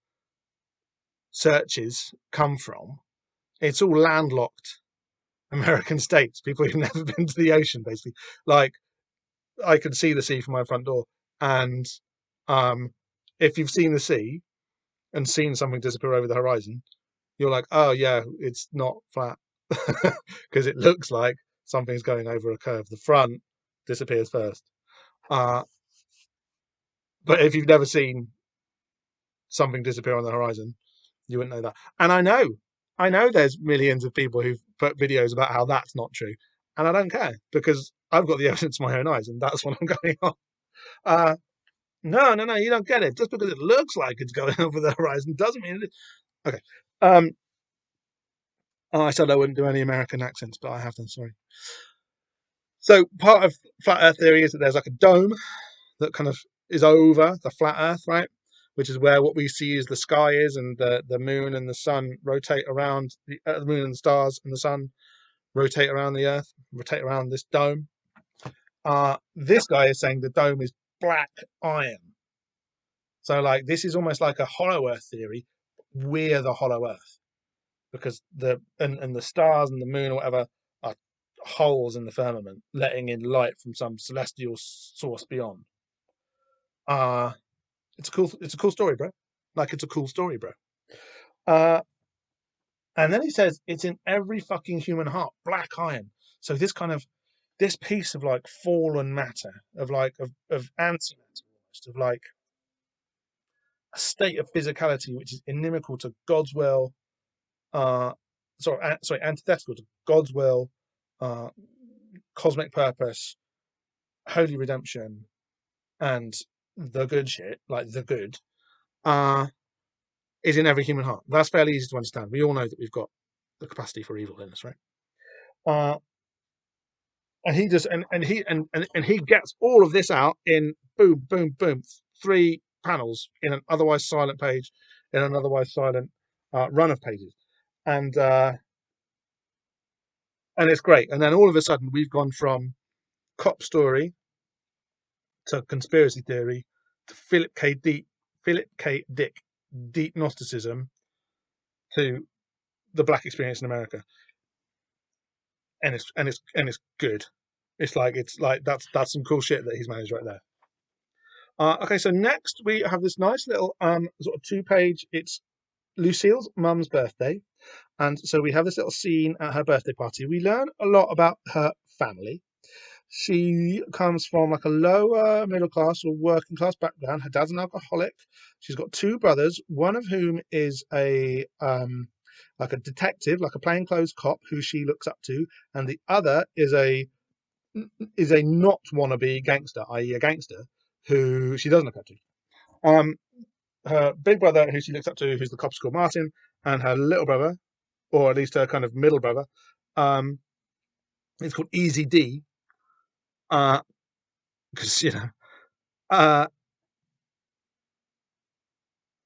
searches come from, it's all landlocked American states, people who've never been to the ocean, basically. Like, I can see the sea from my front door, and if you've seen the sea and seen something disappear over the horizon, you're like, oh yeah, it's not flat, because it looks like something's going over a curve. The front disappears first. But if you've never seen something disappear on the horizon, you wouldn't know that. And I know there's millions of people who've put videos about how that's not true, and I don't care because I've got the evidence in my own eyes, and that's what I'm going on. Uh, no, you don't get it. Just because it looks like it's going over the horizon doesn't mean it. Okay. I said I wouldn't do any American accents, but I have them. Sorry. So part of flat Earth theory is that there's like a dome that kind of is over the flat Earth, right? Which is where what we see is the sky is, and the moon and the sun rotate around the moon and the stars and the sun rotate around the Earth, rotate around this dome. This guy is saying the dome is black iron. So like this is almost like a hollow Earth theory, we're the hollow Earth, because the stars and the moon or whatever are holes in the firmament, letting in light from some celestial source beyond. It's a cool story, bro. Like, it's a cool story, bro. And then he says it's in every fucking human heart, black iron. So this piece of like fallen matter, of like of antimatter, almost, of like a state of physicality which is inimical to God's will, uh antithetical to God's will, uh cosmic purpose, holy redemption, and the good shit, like the good, uh is in every human heart. That's fairly easy to understand. We all know that we've got the capacity for evil in us, right? uh and he just and he gets all of this out in boom, boom, boom, 3 panels in an otherwise silent page, in an otherwise silent run of pages, and it's great. And then all of a sudden, we've gone from cop story to conspiracy theory to Philip K. Dick, deep Gnosticism, to the Black experience in America, and it's good. It's like that's some cool shit that he's managed right there. Okay, so next we have this nice little sort of 2-page. It's Lucille's mum's birthday, and so we have this little scene at her birthday party. We learn a lot about her family. She comes from like a lower middle class or working class background. Her dad's an alcoholic. She's got 2 brothers, one of whom is a like a detective, like a plainclothes cop who she looks up to, and the other is a not wannabe gangster, i.e., a gangster who she doesn't look up to. Um, her big brother, who she looks up to, who's the cop's called Martin, and her little brother, or at least her kind of middle brother, um, it's called Easy D, because uh,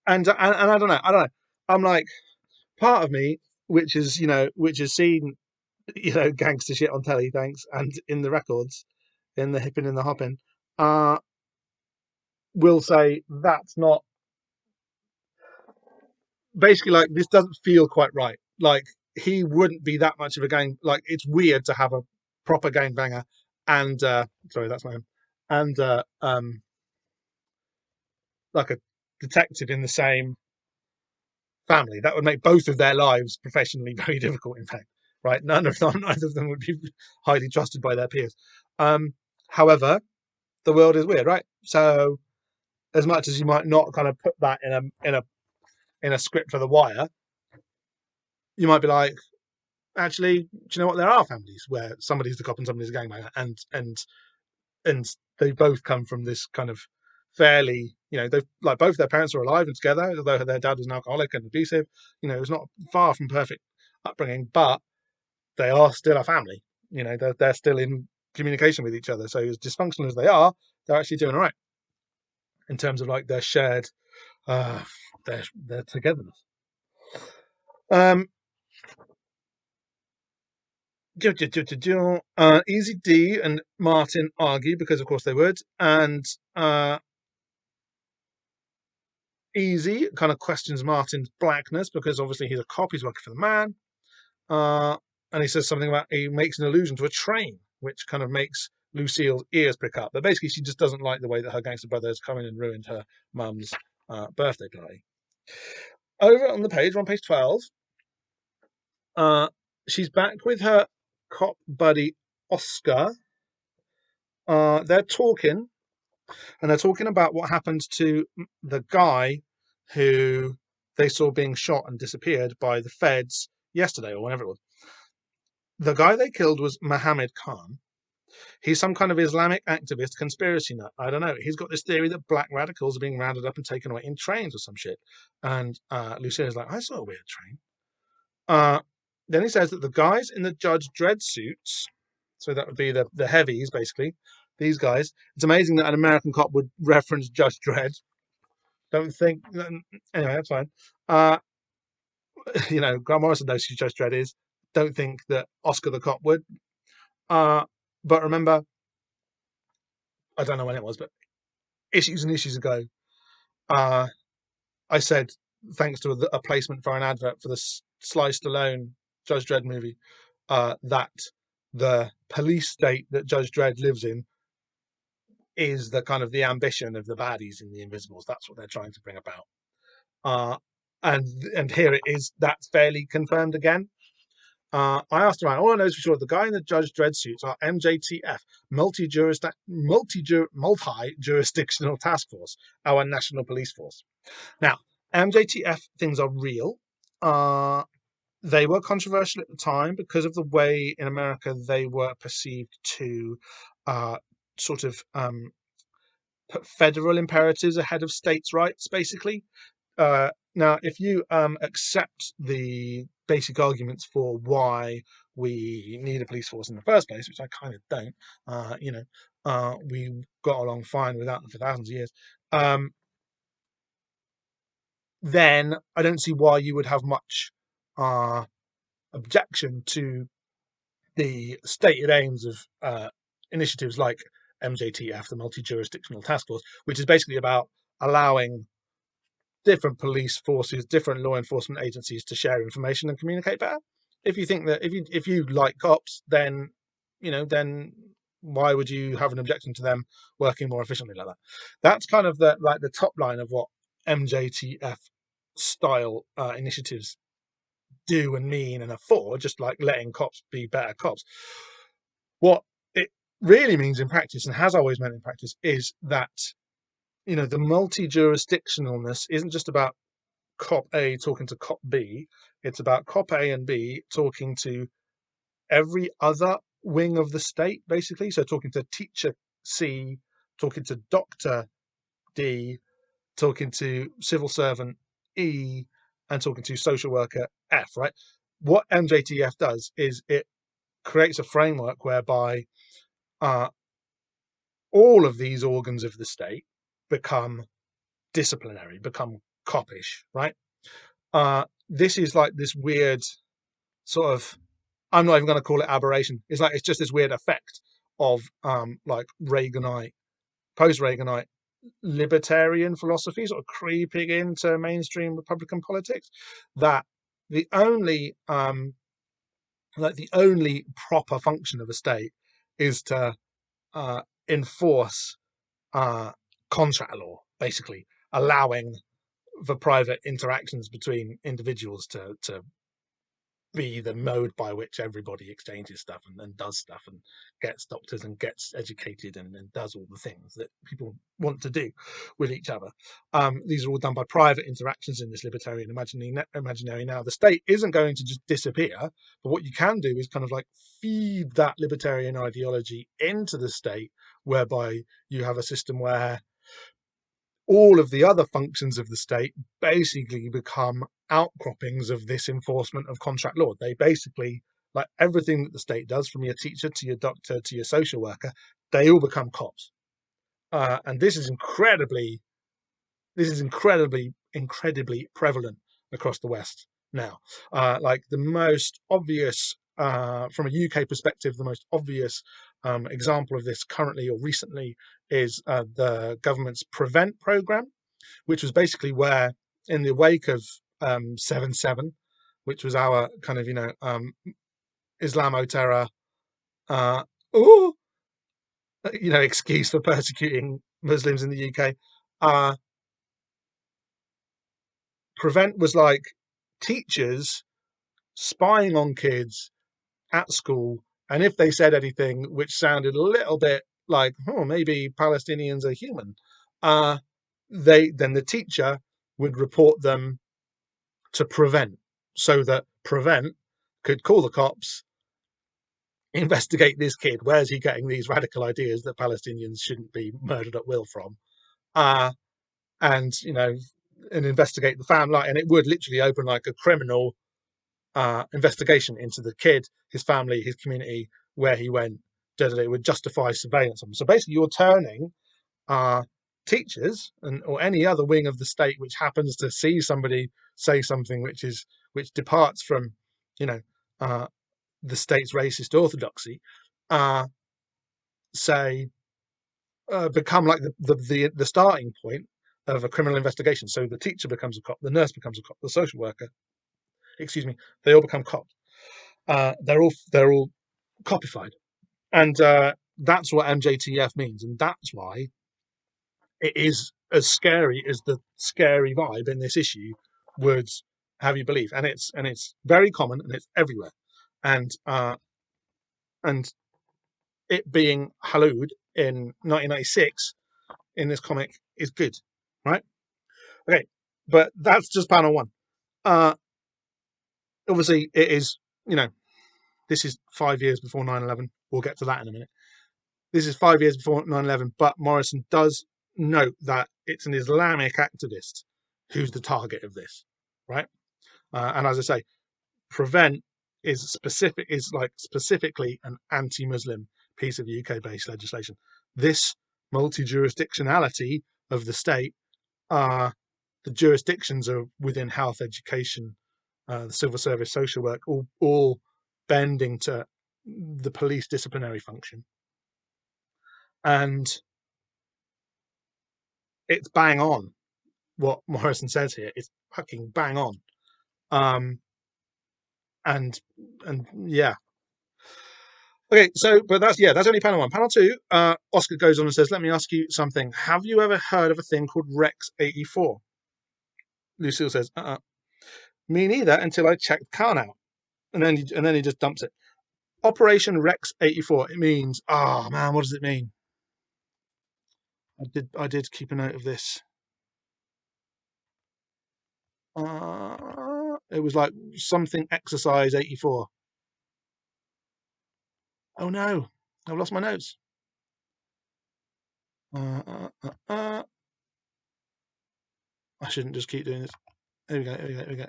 and I don't know. I'm like, part of me, which has seen gangster shit on telly, thanks, and in the records, in the hipping and the hopping, uh, will say that's not, basically, like, this doesn't feel quite right. Like, he wouldn't be that much of a gang. Like, it's weird to have a proper gangbanger and sorry, that's my own, and like a detective in the same family. That would make both of their lives professionally very difficult, in fact, right? Neither of them would be highly trusted by their peers. However, the world is weird, right? So as much as you might not kind of put that in a script for The Wire, you might be like, actually, do you know what? There are families where somebody's the cop and somebody's a gangbanger, and they both come from this kind of fairly, they've, like, both their parents are alive and together, although their dad was an alcoholic and abusive. It's not far from perfect upbringing, but they are still a family. They're still in communication with each other. So as dysfunctional as they are, they're actually doing all right in terms of like their shared, uh, their togetherness. Easy D and Martin argue because, of course, they would, and Easy kind of questions Martin's blackness because obviously he's a cop, he's working for the man, and he says something about, he makes an allusion to a train, which kind of makes Lucille's ears prick up. But basically, she just doesn't like the way that her gangster brother has come in and ruined her mum's birthday party. Over on the page, we're on page 12. She's back with her cop buddy Oscar. They're talking, and they're talking about what happened to the guy who they saw being shot and disappeared by the feds yesterday or whenever it was. The guy they killed was Mohammed Khan. He's some kind of Islamic activist conspiracy nut. I don't know. He's got this theory that black radicals are being rounded up and taken away in trains or some shit. And Lucia's like, I saw a weird train. Then he says that the guys in the Judge Dredd suits, so that would be the heavies, basically, these guys. It's amazing that an American cop would reference Judge Dredd. Don't think. Anyway, that's fine. Grant Morrison knows who Judge Dredd is. Don't think that Oscar the cop would. But remember, I don't know when it was, but issues and issues ago, I said thanks to a placement for an advert for the Sly Stallone Judge Dredd movie, that the police state that Judge Dredd lives in is the kind of the ambition of the baddies in the Invisibles. That's what they're trying to bring about. Uh, and here it is. That's fairly confirmed again. I asked around. All I know is for sure the guy in the Judge Dredd suits are MJTF, multi-jurisdictional task force, our national police force. Now, MJTF things are real. They were controversial at the time because of the way in America they were perceived to sort of put federal imperatives ahead of states' rights, basically. Now, if you accept the basic arguments for why we need a police force in the first place, which I kind of don't, we got along fine without them for thousands of years, then I don't see why you would have much objection to the stated aims of initiatives like MJTF, the Multi-Jurisdictional Task Force, which is basically about allowing different police forces, different law enforcement agencies to share information and communicate better. If you think that if you like cops, then then why would you have an objection to them working more efficiently like that? That's kind of the top line of what MJTF style initiatives do and mean and are for, just like letting cops be better cops. What it really means in practice, and has always meant in practice, is that the multi-jurisdictionalness isn't just about cop A talking to cop B. It's about cop A and B talking to every other wing of the state, basically. So talking to teacher C, talking to doctor D, talking to civil servant E, and talking to social worker F, right? What MJTF does is it creates a framework whereby all of these organs of the state become disciplinary, become copish, right? This is like this weird sort of, I'm not even going to call it aberration. It's just this weird effect of like Reaganite, post-Reaganite libertarian philosophy sort of creeping into mainstream Republican politics. That the only the only proper function of a state is to enforce contract law, basically allowing the private interactions between individuals to be the mode by which everybody exchanges stuff and does stuff and gets doctors and gets educated and does all the things that people want to do with each other. These are all done by private interactions in this libertarian imaginary. Now, the state isn't going to just disappear, but what you can do is kind of like feed that libertarian ideology into the state, whereby you have a system where all of the other functions of the state basically become outcroppings of this enforcement of contract law. They basically, like everything that the state does, from your teacher to your doctor to your social worker, they all become cops. And this is incredibly prevalent across the West now. Like the most obvious, from a UK perspective, the most obvious example of this currently or recently is the government's Prevent program, which was basically where, in the wake of 7/7, which was our kind of Islamo terror, uh, ooh, excuse for persecuting Muslims in the UK. Prevent was like teachers spying on kids at school, and if they said anything which sounded a little bit like, oh, maybe Palestinians are human, then the teacher would report them to Prevent, so that Prevent could call the cops, investigate this kid. Where's he getting these radical ideas that Palestinians shouldn't be murdered at will from? And and investigate the family, and it would literally open like a criminal investigation into the kid, his family, his community, where he went. It would justify surveillance of them. So basically, you're turning teachers or any other wing of the state which happens to see somebody say something which departs from, the state's racist orthodoxy, say become like the starting point of a criminal investigation. So the teacher becomes a cop, the nurse becomes a cop, the social worker, excuse me, they all become cops. They're all copified, and that's what MJTF means, and that's why it is as scary as the scary vibe in this issue would have you believe. And it's very common and it's everywhere, and and it being hallowed in 1996 in this comic is good, right? Okay, but that's just panel one. Obviously, it is, this is 5 years before 9/11. We'll get to that in a minute. This is 5 years before 9/11, but Morrison does note that it's an Islamic activist who's the target of this, right? And as I say, Prevent is specifically an anti-Muslim piece of UK-based legislation. This multi-jurisdictionality of the state, the jurisdictions are within health, education, the civil service, social work, all bending to the police disciplinary function. And it's bang on what Morrison says here. It's fucking bang on. And yeah. Okay, so but that's only panel one. Panel two, Oscar goes on and says, "Let me ask you something. Have you ever heard of a thing called Rex 84?" Lucille says, "Me neither until I checked Khan out." And then he just dumps it. Operation Rex 84. It means, oh man, what does it mean? I did keep a note of this. It was like something exercise 84. Oh no, I've lost my notes. I shouldn't just keep doing this. Here we go.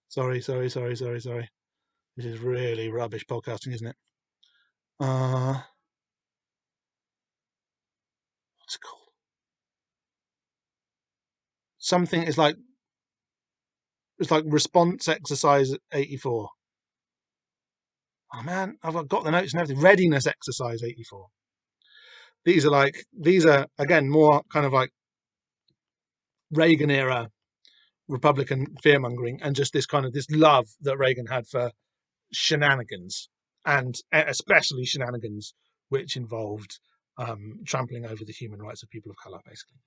Sorry. This is really rubbish podcasting, isn't it? What's it called? Something is like, it's like response exercise 84. Oh man, I've got the notes and everything. Readiness exercise 84. These are again more kind of like Reagan era Republican fear mongering, and just this love that Reagan had for shenanigans, and especially shenanigans which involved trampling over the human rights of people of color, basically.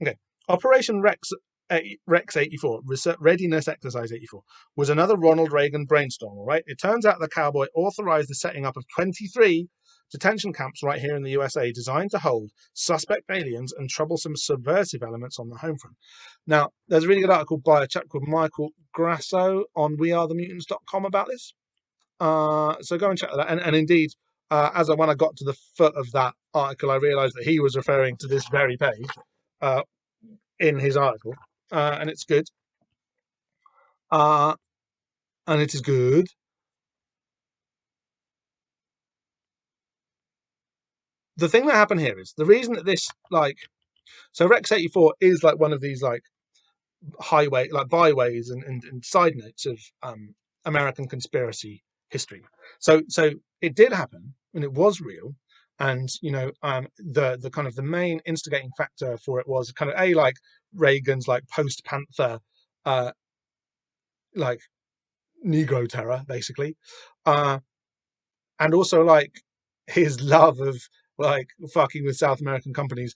Okay, Operation Rex 84, Readiness Exercise 84, was another Ronald Reagan brainstorm. All right, it turns out the cowboy authorized the setting up of 23 detention camps right here in the USA, designed to hold suspect aliens and troublesome subversive elements on the home front. Now, there's a really good article by a chap called Michael Grasso on wearethemutants.com about this. So go and check that out. And indeed, when I got to the foot of that article, I realized that he was referring to this very page in his article, and it's good. And it is good. The thing that happened here is the reason that this, so Rex 84 is like one of these highway, byways and side notes of American conspiracy history. So it did happen and it was real. And the kind of the main instigating factor for it was kind of Reagan's post Panther Negro terror, basically, and also his love of fucking with South American companies,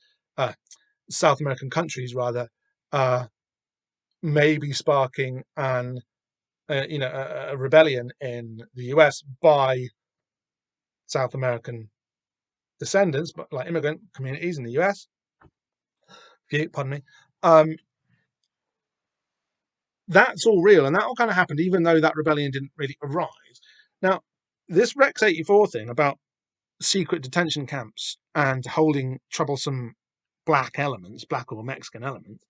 South American countries rather, maybe sparking a rebellion in the US by South American descendants, but immigrant communities in the US. Pardon me. That's all real, and that all kind of happened, even though that rebellion didn't really arise. Now, this Rex 84 thing about secret detention camps and holding troublesome black or Mexican elements,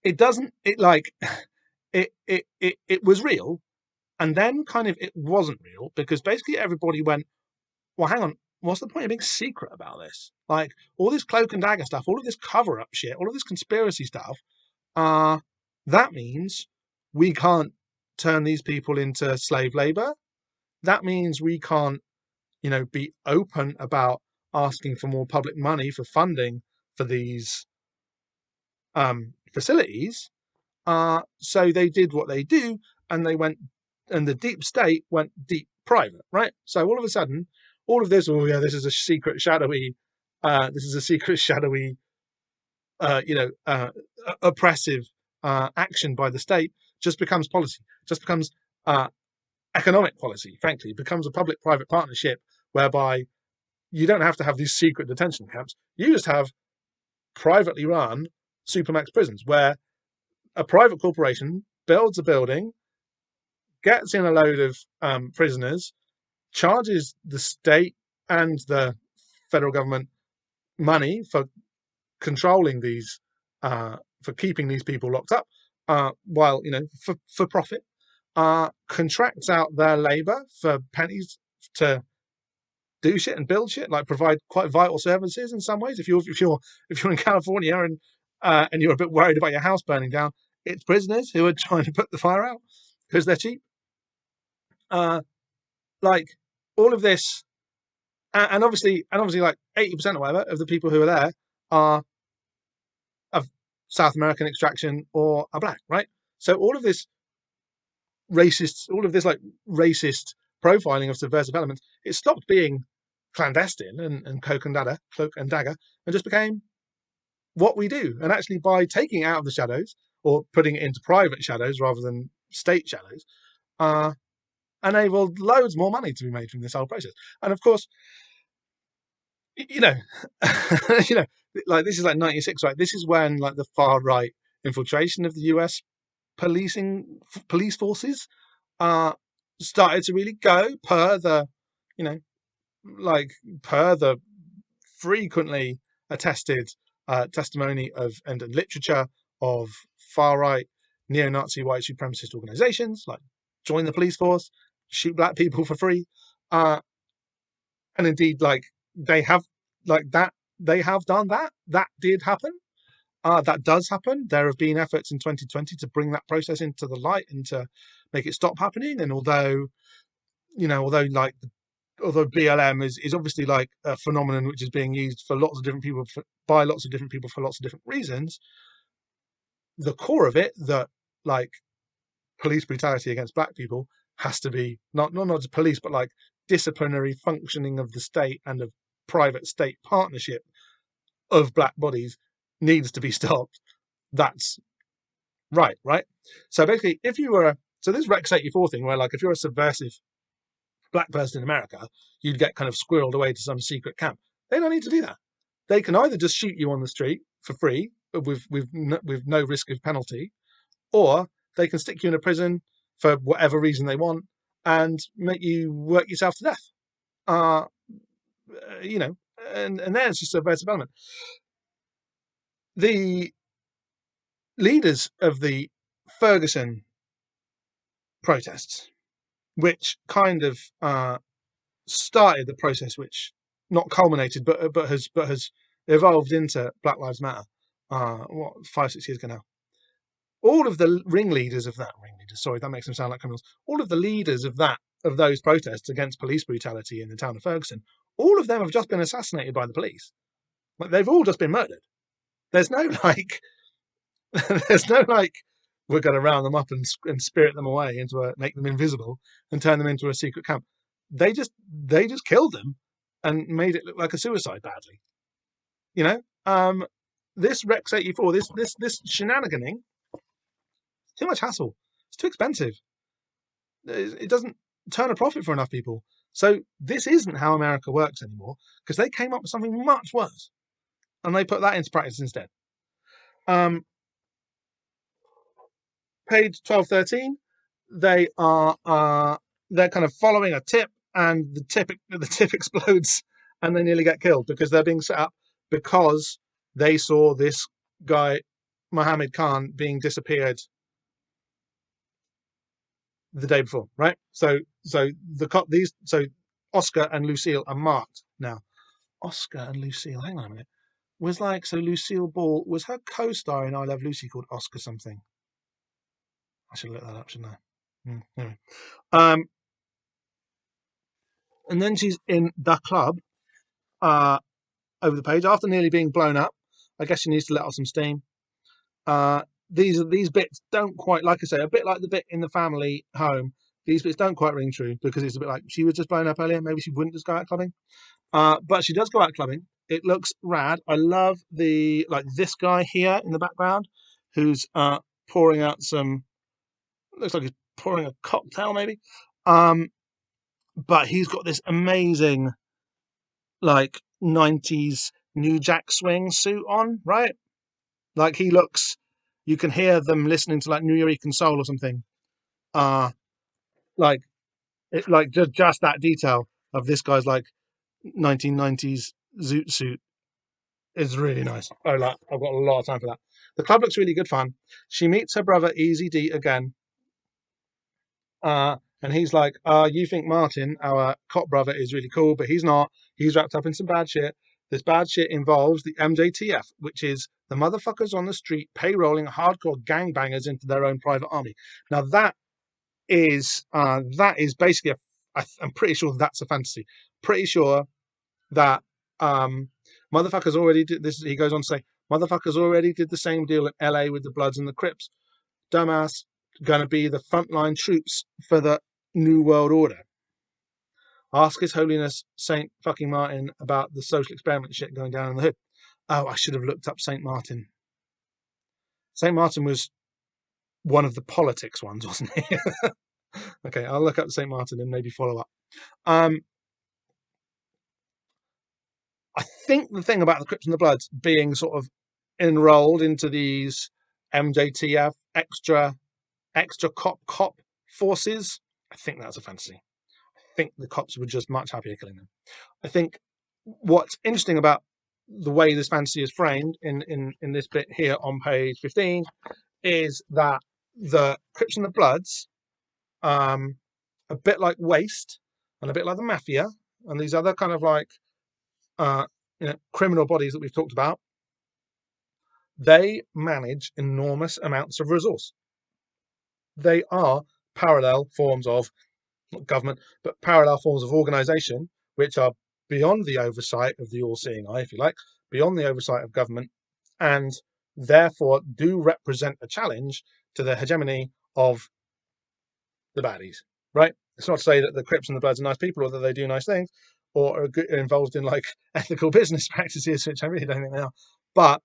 it was real, and then kind of it wasn't real, because basically everybody went, well, hang on, what's the point of being secret about this? All this cloak and dagger stuff, all of this cover-up shit, all of this conspiracy stuff, that means we can't turn these people into slave labor. That means we can't, be open about asking for more public money for funding for these facilities. So they did what they do, and the deep state went deep private, right? So all of a sudden, all of this, this is a secret, shadowy, oppressive action by the state, just becomes policy, just becomes economic policy. Frankly, it becomes a public-private partnership whereby you don't have to have these secret detention camps. You just have privately run supermax prisons where a private corporation builds a building, gets in a load of prisoners, charges the state and the federal government money for controlling these, for keeping these people locked up, while for profit, contracts out their labor for pennies to do shit and build shit, like provide quite vital services in some ways. If you're in California and you're a bit worried about your house burning down, it's prisoners who are trying to put the fire out because they're cheap. Like all of this, and obviously, like 80% or whatever of the people who are there are of South American extraction or are black, right? So all of this racist profiling of subversive elements, it stopped being clandestine and cloak and dagger, and just became what we do. And actually, by taking it out of the shadows or putting it into private shadows rather than state shadows, enabled loads more money to be made from this whole process. And of course, like this is like 96, right? This is when like the far right infiltration of the US police forces started to really go per the frequently attested testimony of and literature of far right neo-Nazi white supremacist organizations, like join the police force, shoot black people for free, and indeed they have done that. That did happen. That does happen. There have been efforts in 2020 to bring that process into the light and to make it stop happening. And although BLM is obviously like a phenomenon which is being used for lots of different people by lots of different people for lots of different reasons, the core of it, that like police brutality against black people, has to be not just police, but like disciplinary functioning of the state and of private state partnership of black bodies needs to be stopped. That's right. So basically, this Rex 84 thing, where like if you're a subversive black person in America, you'd get kind of squirreled away to some secret camp. They don't need to do that. They can either just shoot you on the street for free with no risk of penalty, or they can stick you in a prison for whatever reason they want and make you work yourself to death. And there's just a subversive element. The leaders of the Ferguson protests, which kind of started the process, which not culminated, but has evolved into Black Lives Matter. 5-6 years ago now. All of the ringleaders, sorry, that makes them sound like criminals. All of the leaders of those protests against police brutality in the town of Ferguson, all of them have just been assassinated by the police. Like they've all just been murdered. There's no we're going to round them up and spirit them away make them invisible and turn them into a secret camp. They just killed them and made it look like a suicide badly. This Rex 84, this shenaniganing, too much hassle. It's too expensive. It doesn't turn a profit for enough people. So this isn't how America works anymore, because they came up with something much worse and they put that into practice instead. Page 1213, they're kind of following a tip, and the tip explodes and they nearly get killed because they're being set up because they saw this guy Mohammed Khan being disappeared the day before, right? So Oscar and Lucille are marked now. Oscar and Lucille, hang on a minute. Lucille Ball was her co-star in I Love Lucy called Oscar something. I should look that up, shouldn't I? Anyway. And then she's in the club over the page after nearly being blown up. I guess she needs to let off some steam. These bits don't quite, like I say, a bit like the bit in the family home. These bits don't quite ring true because it's a bit like she was just blown up earlier. Maybe she wouldn't just go out clubbing. But she does go out clubbing. It looks rad. I love this guy here in the background who's pouring out some. Looks like he's pouring a cocktail, maybe. But he's got this amazing, like 90s New Jack Swing suit on, right? Like he looks. You can hear them listening to like New Eureka Soul or something. Like it, like just that detail of this guy's like 1990s zoot suit is really nice. I've got a lot of time for that. The club looks really good fun. She meets her brother Easy D again. And he's like, you think Martin, our cop brother, is really cool, but he's not. He's wrapped up in some bad shit. This bad shit involves the MJTF, which is the motherfuckers on the street payrolling hardcore gangbangers into their own private army. Now that is basically I'm pretty sure that's a fantasy. Pretty sure that motherfuckers already did this. He goes on to say, motherfuckers already did the same deal in LA with the Bloods and the Crips. Dumbass, going to be the frontline troops for the New World Order. Ask His Holiness Saint fucking Martin about the social experiment shit going down in the hood. Oh, I should have looked up Saint Martin. Saint Martin was one of the politics ones, wasn't he? Okay, I'll look up Saint Martin and maybe follow up. I think the thing about the Crips and the Bloods being sort of enrolled into these MJTF extra cop forces, I think that's a fantasy. I think the cops were just much happier killing them. I think what's interesting about the way this fantasy is framed in this bit here on page 15 is that the Crips and the Bloods, a bit like Waste and a bit like the Mafia and these other kind of like criminal bodies that we've talked about, they manage enormous amounts of resource. They are parallel forms of, not government, but parallel forms of organization, which are beyond the oversight of the all-seeing eye, if you like, beyond the oversight of government, and therefore do represent a challenge to the hegemony of the baddies, right? It's not to say that the Crips and the Bloods are nice people or that they do nice things or are involved in like ethical business practices, which I really don't think they are, but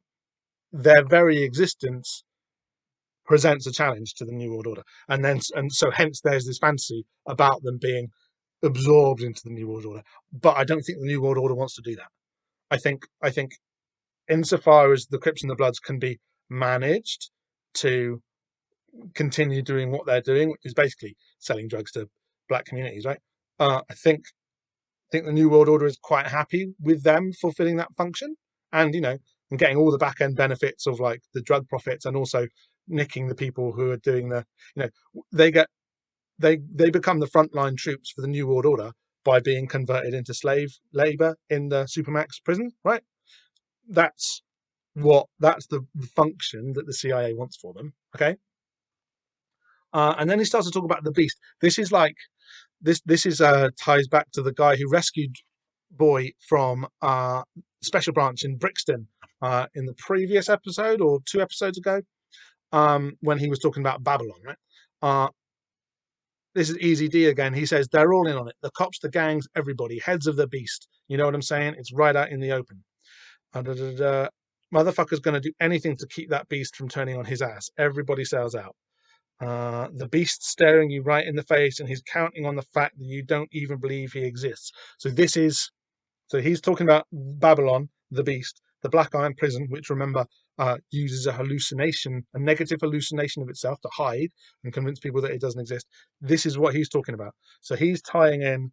their very existence presents a challenge to the New World Order, and so hence there's this fantasy about them being absorbed into the New World Order. But I don't think the New World Order wants to do that. I think insofar as the Crips and the Bloods can be managed to continue doing what they're doing, which is basically selling drugs to black communities, right? I think the New World Order is quite happy with them fulfilling that function, and and getting all the back end benefits of like the drug profits, and also nicking the people who are doing the, they become the frontline troops for the New World Order by being converted into slave labor in the Supermax prison, right? That's the function that the CIA wants for them. Okay. And then he starts to talk about the Beast. This is like this is ties back to the guy who rescued Boy from Special Branch in Brixton in the previous episode or 2 episodes ago, when he was talking about Babylon, right? This is Easy D again. He says they're all in on it. The cops, the gangs, everybody, heads of the beast. You know what I'm saying? It's right out in the open. Motherfucker's going to do anything to keep that beast from turning on his ass. Everybody sells out. The beast staring you right in the face, and he's counting on the fact that you don't even believe he exists. So he's talking about Babylon, the beast, the Black Iron Prison, which, remember, uses a negative hallucination of itself to hide and convince people that it doesn't exist. This is what he's talking about. So he's tying in,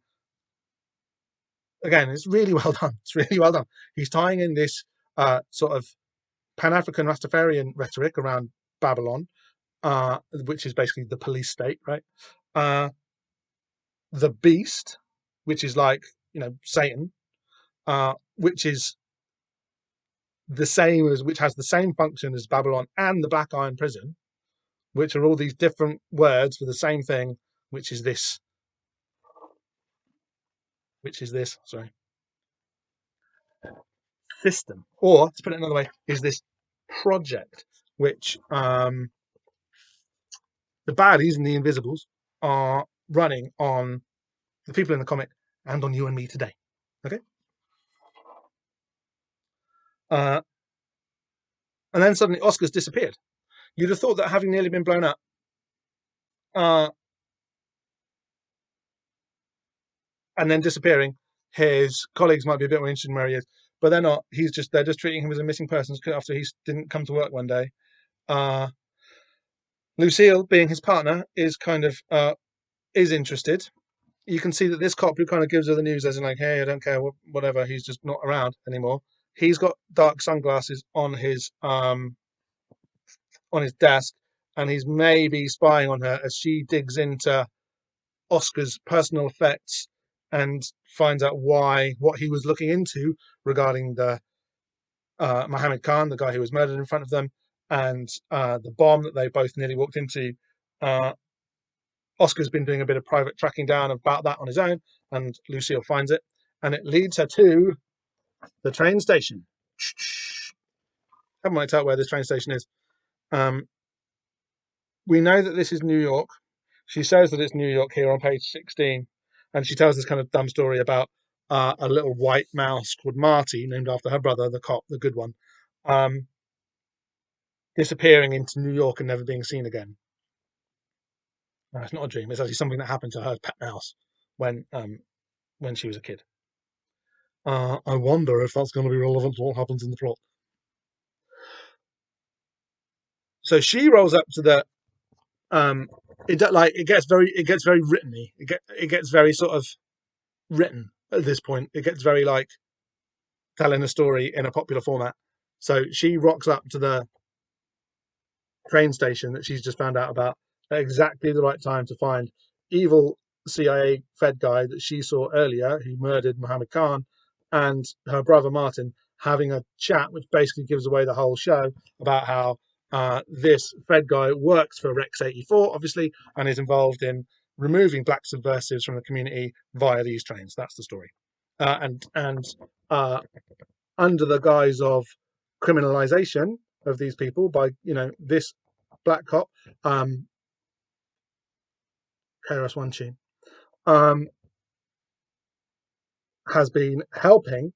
again, it's really well done. It's really well done. He's tying in this sort of Pan-African Rastafarian rhetoric around Babylon, which is basically the police state, right? The beast, which is like, Satan, which is which has the same function as Babylon and the Black Iron Prison, which are all these different words for the same thing, which is this which is this, sorry, system, or to put it another way, is this project, which the baddies and the Invisibles are running on the people in the comic and on you and me today. Okay. And then suddenly Oscar's disappeared. You'd have thought that having nearly been blown up, and then disappearing, his colleagues might be a bit more interested in where he is, but they're not. They're just treating him as a missing person after he didn't come to work one day. Lucille, being his partner, is kind of is interested. You can see that this cop who kind of gives her the news as in like, hey, I don't care, whatever, he's just not around anymore. He's got dark sunglasses on his desk, and he's maybe spying on her as she digs into Oscar's personal effects and finds out what he was looking into regarding the Mohammed Khan, the guy who was murdered in front of them, and the bomb that they both nearly walked into. Oscar's been doing a bit of private tracking down about that on his own, and Lucille finds it, and it leads her to the train station. I haven't worked out where this train station is. We know that this is New York. She says that it's New York here on page 16, and she tells this kind of dumb story about a little white mouse called Marty, named after her brother, the cop, the good one, disappearing into New York and never being seen again. No, it's not a dream. It's actually something that happened to her pet mouse when she was a kid. I wonder if that's going to be relevant to what happens in the plot. So she rolls up to the it gets very written-y. It gets very sort of written at this point. It gets very like telling a story in a popular format. So she rocks up to the train station that she's just found out about at exactly the right time to find evil CIA Fed guy that she saw earlier, who murdered Mohammed Khan, and her brother Martin having a chat, which basically gives away the whole show about how this Fed guy works for Rex 84, obviously, and is involved in removing black subversives from the community via these trains. That's the story. And under the guise of criminalization of these people by this black cop, KRS-One Tune, has been helping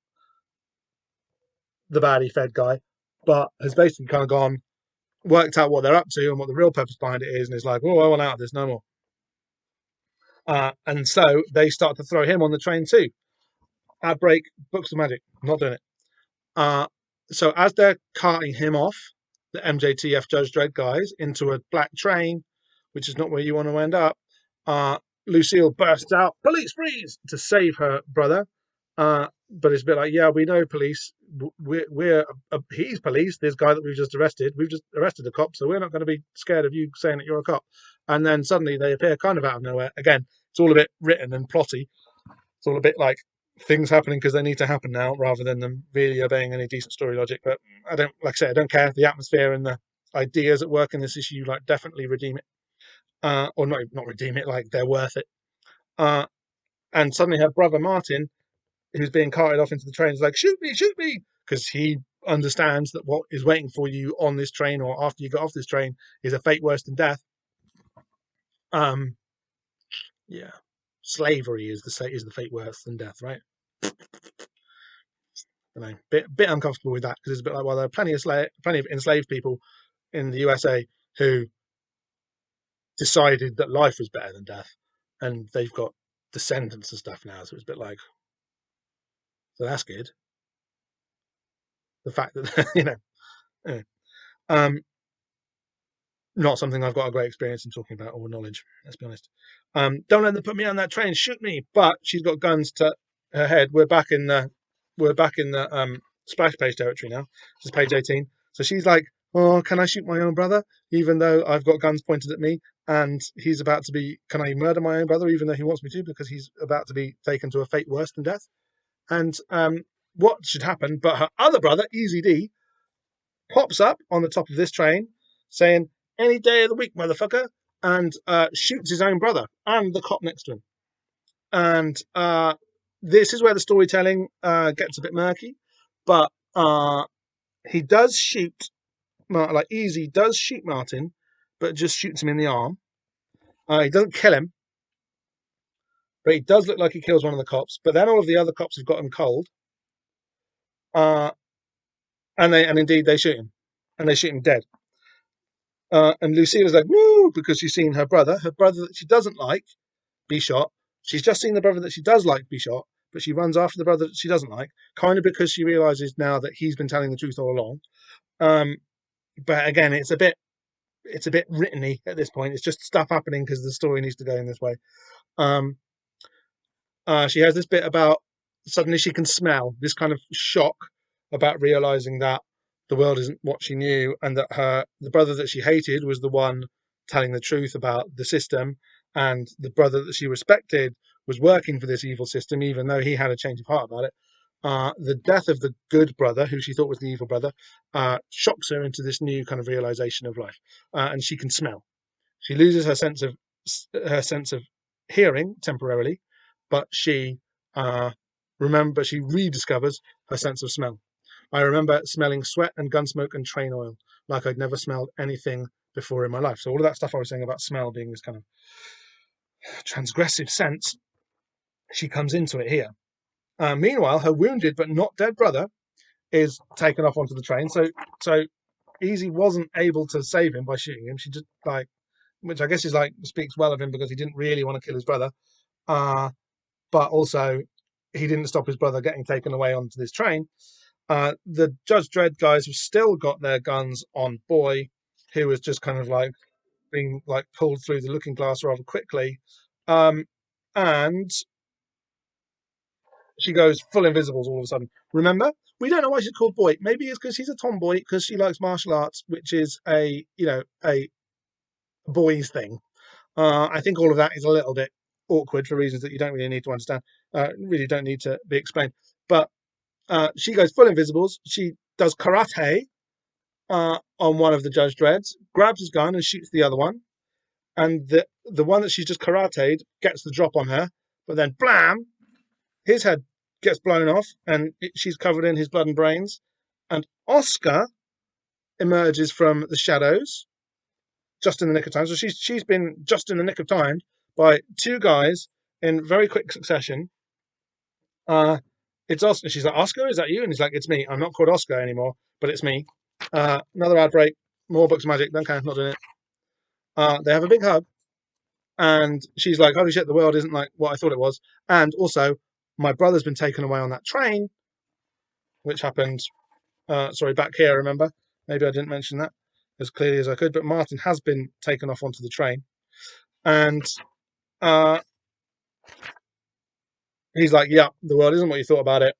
the baddie Fed guy, but has basically kind of worked out what they're up to and what the real purpose behind it is, and is like, oh, I want out of this, no more. And so they start to throw him on the train too. Ad break, books of magic, not doing it. So as they're carting him off, the MJTF Judge Dredd guys, into a black train, which is not where you want to end up, Lucille bursts out, police freeze, to save her brother. But it's a bit like, yeah, we know police. He's police, this guy that we've just arrested. We've just arrested a cop, so we're not going to be scared of you saying that you're a cop. And then suddenly they appear kind of out of nowhere. Again, it's all a bit written and plotty. It's all a bit like things happening because they need to happen now, rather than them really obeying any decent story logic. But I don't care. The atmosphere and the ideas at work in this issue definitely redeem it, or not redeem it. Like, they're worth it. And suddenly her brother Martin, who's being carted off into the train, is like, shoot me, because he understands that what is waiting for you on this train or after you get off this train is a fate worse than death. Yeah, slavery is the fate worse than death, right? Bit uncomfortable with that, because it's a bit like, well, there are plenty of enslaved people in the USA who decided that life was better than death, and they've got descendants and stuff now, so it's a bit like, so that's good. The fact that not something I've got a great experience in talking about or knowledge, let's be honest. Don't let them put me on that train, shoot me. But she's got guns to her head. We're back in the splash page territory now. This is page 18. So she's like, oh, can I shoot my own brother, even though I've got guns pointed at me, and he's about to be, can I murder my own brother even though he wants me to, because he's about to be taken to a fate worse than death? And what should happen? But her other brother, Easy D, pops up on the top of this train saying, any day of the week, motherfucker, and shoots his own brother and the cop next to him. And this is where the storytelling gets a bit murky, but he does shoot, like Easy does shoot Martin, but just shoots him in the arm. He doesn't kill him, but he does look like he kills one of the cops. But then all of the other cops have got him cold, and indeed they shoot him, and they shoot him dead. And Lucila's like, no, because she's seen her brother that she doesn't like, be shot. She's just seen the brother that she does like be shot, but she runs after the brother that she doesn't like, kind of because she realizes now that he's been telling the truth all along. But again, it's a bit written-y at this point. It's just stuff happening because the story needs to go in this way. She has this bit about suddenly she can smell this kind of shock about realizing that the world isn't what she knew, and that the brother that she hated was the one telling the truth about the system, and the brother that she respected was working for this evil system, even though he had a change of heart about it. The death of the good brother, who she thought was the evil brother, shocks her into this new kind of realization of life, and she can smell. She loses her sense of hearing temporarily, but she she rediscovers her sense of smell. I remember smelling sweat and gun smoke and train oil like I'd never smelled anything before in my life. So all of that stuff I was saying about smell being this kind of transgressive sense, she comes into it here. Meanwhile, her wounded but not dead brother is taken off onto the train. So Easy wasn't able to save him by shooting him. She just which I guess is speaks well of him because he didn't really want to kill his brother, but also he didn't stop his brother getting taken away onto this train. The Judge Dredd guys have still got their guns on Boy, who was just kind of being pulled through the looking glass rather quickly, and she goes full invisibles all of a sudden. Remember, we don't know why she's called Boy. Maybe it's because she's a tomboy because she likes martial arts, which is a boys thing. I think all of that is a little bit awkward for reasons that you don't really need to understand. Really don't need to be explained. But she goes full invisibles. She does karate on one of the Judge Dreds, grabs his gun and shoots the other one. And the one that she's just karate'd gets the drop on her, but then blam, his head gets blown off, and she's covered in his blood and brains. And Oscar emerges from the shadows just in the nick of time. So she's been just in the nick of time by two guys in very quick succession. It's Oscar. She's like, Oscar, is that you? And he's like, it's me. I'm not called Oscar anymore, but it's me. Another ad break. More Books of Magic. Don't care. Not doing it. They have a big hug. And she's like, holy shit, the world isn't like what I thought it was. And also, my brother's been taken away on that train, which happened, back here, remember? Maybe I didn't mention that as clearly as I could, but Martin has been taken off onto the train. And he's like, yeah, the world isn't what you thought about it.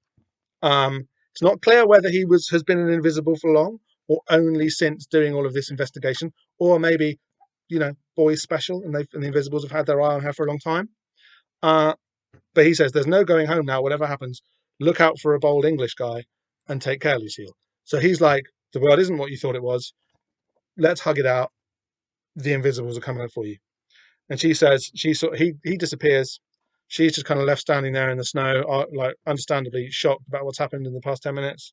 It's not clear whether he has been an invisible for long or only since doing all of this investigation, or maybe, Boy's special and the Invisibles have had their eye on her for a long time. But he says there's no going home now, whatever happens. Look out for a bold English guy and take care, Lucille. So he's like, the world isn't what you thought it was. Let's hug it out. The Invisibles are coming out for you. And she says, he disappears. She's just kind of left standing there in the snow, understandably shocked about what's happened in the past 10 minutes.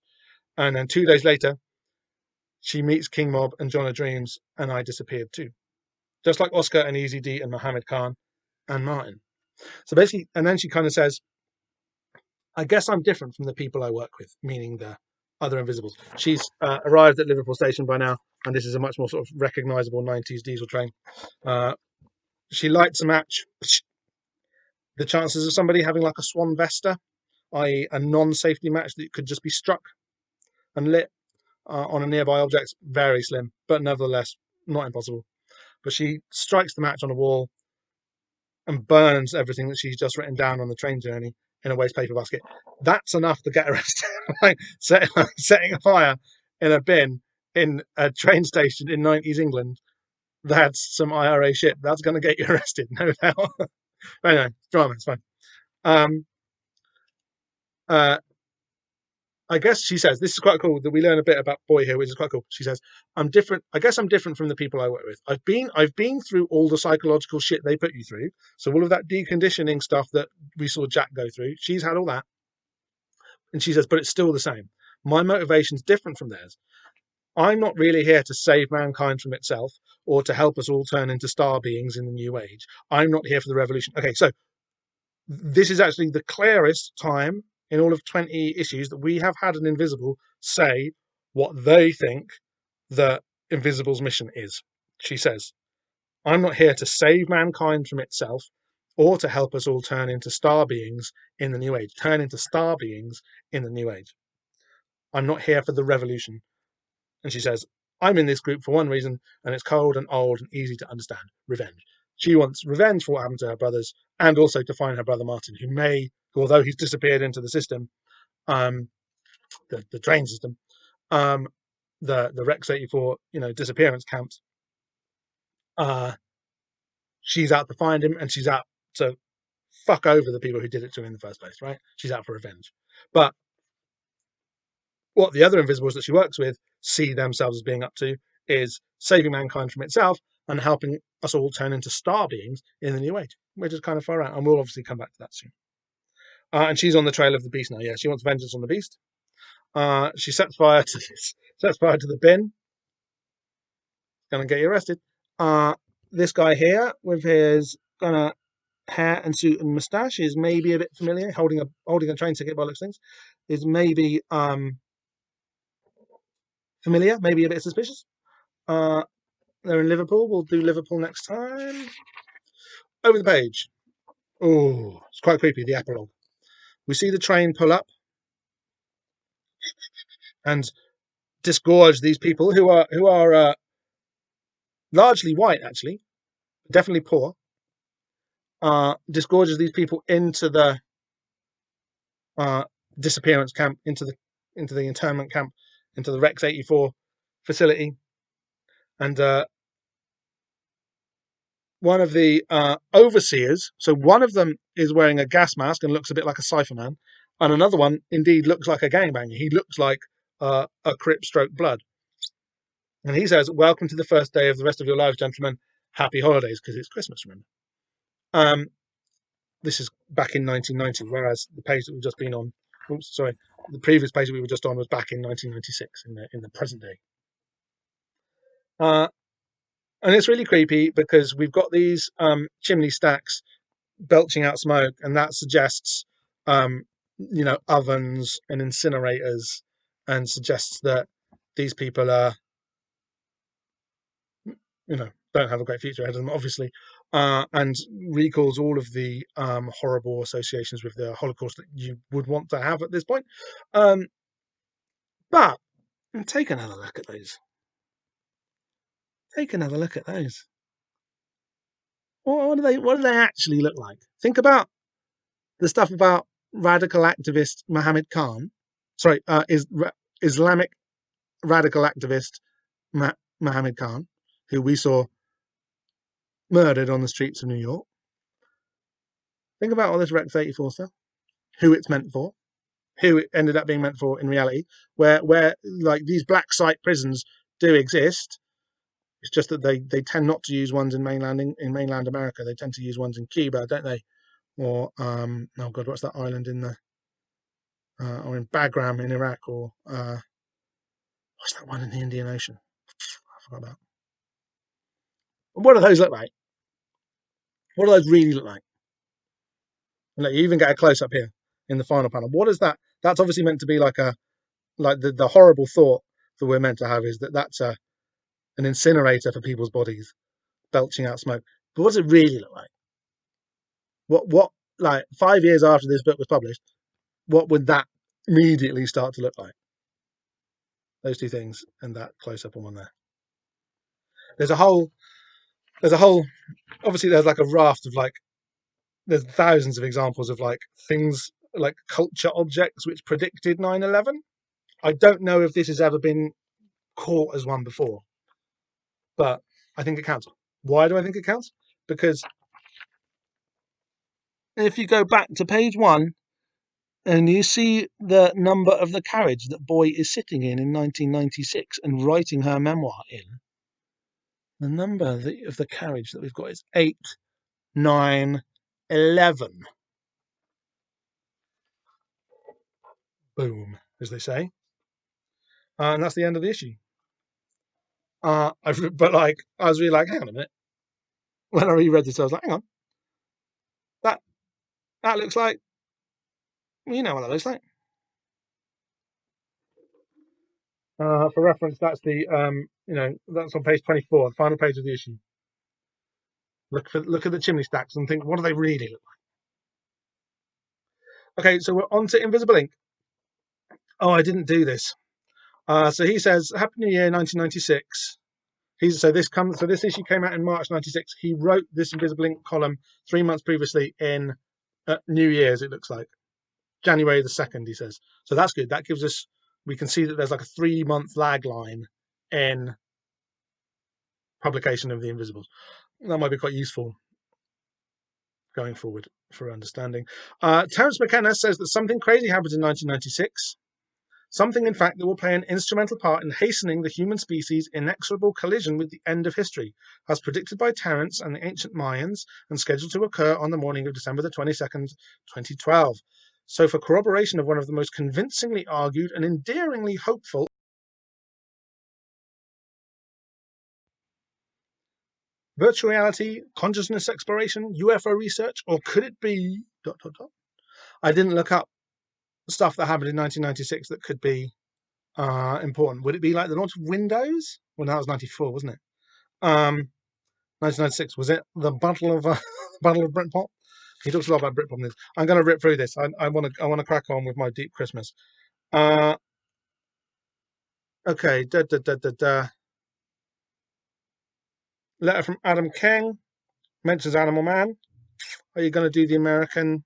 And then 2 days later, she meets King Mob and John of Dreams, and I disappeared too. Just like Oscar and Easy D and Mohammed Khan and Martin. So basically, and then she kind of says, I guess I'm different from the people I work with, meaning the other Invisibles. She's arrived at Liverpool Station by now, and this is a much more sort of recognisable 90s diesel train. She lights a match. The chances of somebody having a Swan Vesta, i.e. a non-safety match that could just be struck and lit on a nearby object, very slim, but nevertheless not impossible. But she strikes the match on a wall and burns everything that she's just written down on the train journey in a waste paper basket. That's enough to get arrested. Setting a fire in a bin in a train station in 90s England, that's some IRA shit. That's going to get you arrested, no doubt. Anyway, drama, it's fine. I guess she says, this is quite cool that we learn a bit about Boy here, which is quite cool. She says, I'm different. I guess I'm different from the people I work with. I've been through all the psychological shit they put you through. So all of that deconditioning stuff that we saw Jack go through, she's had all that. And she says, but it's still the same. My motivation's different from theirs. I'm not really here to save mankind from itself or to help us all turn into star beings in the new age. I'm not here for the revolution. Okay, so this is actually the clearest time in all of 20 issues that we have had an Invisible say what they think the Invisible's mission is. She says, I'm not here to save mankind from itself or to help us all turn into star beings in the new age. Turn into star beings in the new age. I'm not here for the revolution. And she says, I'm in this group for one reason, and it's cold and old and easy to understand. Revenge. She wants revenge for what happened to her brothers, and also to find her brother Martin, who although he's disappeared into the system, the train system, the Rex 84, disappearance camps, she's out to find him, and she's out to fuck over the people who did it to him in the first place, right? She's out for revenge. But what the other Invisibles that she works with see themselves as being up to is saving mankind from itself and helping us all turn into star beings in the new age, which is kind of far out. And we'll obviously come back to that soon. And she's on the trail of the beast now. Yeah, she wants vengeance on the beast. She sets fire to the bin. Gonna get you arrested. This guy here with his hair and suit and moustache is maybe a bit familiar. Holding a train ticket by looks things is maybe familiar, maybe a bit suspicious. They're in Liverpool. We'll do Liverpool next time. Over the page. Oh, it's quite creepy, the epilogue. We see the train pull up and disgorge these people who are largely white, actually, definitely poor. Disgorges these people into the disappearance camp, into the internment camp, into the Rex 84 facility, and one of the overseers. So one of them is wearing a gas mask and looks a bit like a cipherman, and another one indeed looks like a gangbanger. He looks like a Crip stroke Blood, and he says, "Welcome to the first day of the rest of your lives, gentlemen. Happy holidays," because it's Christmas. Remember, this is back in 1990, whereas the page that we've just been on, the previous page that we were just on was back in 1996 in the present day. And it's really creepy because we've got these chimney stacks belching out smoke, and that suggests ovens and incinerators, and suggests that these people are don't have a great future ahead of them, obviously, and recalls all of the horrible associations with the Holocaust that you would want to have at this point. But take another look at those. Take another look at those. What do they actually look like? Think about the stuff about radical activist Mohammed Khan. Sorry, Islamic radical activist Mohammed Khan, who we saw murdered on the streets of New York. Think about all this Rex 84 stuff, who it's meant for, who it ended up being meant for in reality, where like these black site prisons do exist. It's just that they tend not to use ones in mainland America. They tend to use ones in Cuba, don't they? Or oh god, what's that island in the or in Bagram in Iraq, or what's that one in the Indian Ocean? I forgot about. What do those look like? What do those really look like? And you even get a close up here in the final panel. What is that? That's obviously meant to be like the horrible thought that we're meant to have is that that's an incinerator for people's bodies, belching out smoke. But what does it really look like? What like 5 years after this book was published, what would that immediately start to look like? Those two things and that close up on one there. There's a whole obviously there's like a raft of there's thousands of examples of things like culture objects which predicted 9/11. I don't know if this has ever been caught as one before, but I think it counts. Why do I think it counts? Because if you go back to page 1, And you see the number of the carriage that Boy is sitting in 1996 and writing her memoir in. The number of the carriage that we've got is 8, 9, 11. Boom, as they say. And that's the end of the issue. But like, I was really like, hang on a minute. When I reread this, I was like, hang on, that that looks like, you know what that looks like. For reference, that's the that's on page 24, the final page of the issue. Look at the chimney stacks and think, what do they really look like? Okay, so we're on to Invisible Ink. Oh, I didn't do this. So he says, Happy New Year, 1996. So this issue came out in March 96. He wrote this Invisible Ink column 3 months previously in New Year's. It looks like January the 2nd. He says, so that's good. That gives us, we can see that there's like a 3-month lag line in publication of the Invisibles. That might be quite useful going forward for understanding. Terence McKenna says that something crazy happened in 1996. Something, in fact, that will play an instrumental part in hastening the human species' inexorable collision with the end of history, as predicted by Terence and the ancient Mayans, and scheduled to occur on the morning of December the 22nd, 2012. So, for corroboration of one of the most convincingly argued and endearingly hopeful virtual reality, consciousness exploration, UFO research, or could it be ... I didn't look up stuff that happened in 1996 that could be important. Would it be like the launch of Windows? Well, that was 94, wasn't it? 1996, was it the Battle of Battle of Britpop? He talks a lot about Britpop in this. I'm going to rip through this. I want to crack on with my Deep Christmas. Okay. Letter from Adam King mentions Animal Man. Are you going to do the American?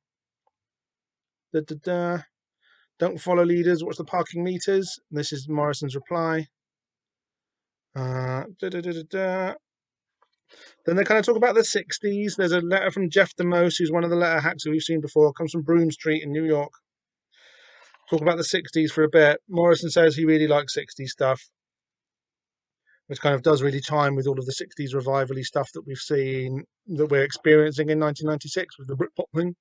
Don't follow leaders. Watch the parking meters. This is Morrison's reply. Then they kind of talk about the 60s. There's a letter from Jeff DeMose, who's one of the letter hacks that we've seen before. Comes from Broome Street in New York. Talk about the 60s for a bit. Morrison says he really likes 60s stuff, which kind of does really chime with all of the 60s revival-y stuff that we've seen, that we're experiencing in 1996 with the Britpop thing.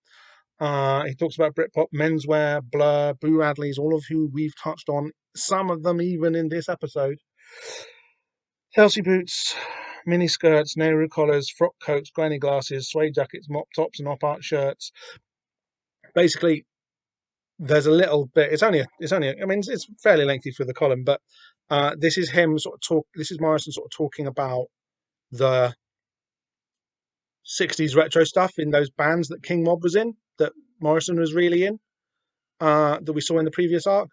He talks about Britpop, menswear, Blur, Boo Radleys, all of who we've touched on, some of them even in this episode. Chelsea boots, mini skirts, Nehru collars, frock coats, granny glasses, suede jackets, mop tops, and op-art shirts. Basically, there's a little bit. It's only. I mean, it's fairly lengthy for the column, but this is him sort of talk. This is Morrison sort of talking about the 60s retro stuff in those bands that King Mob was in, that Morrison was really in, that we saw in the previous arc,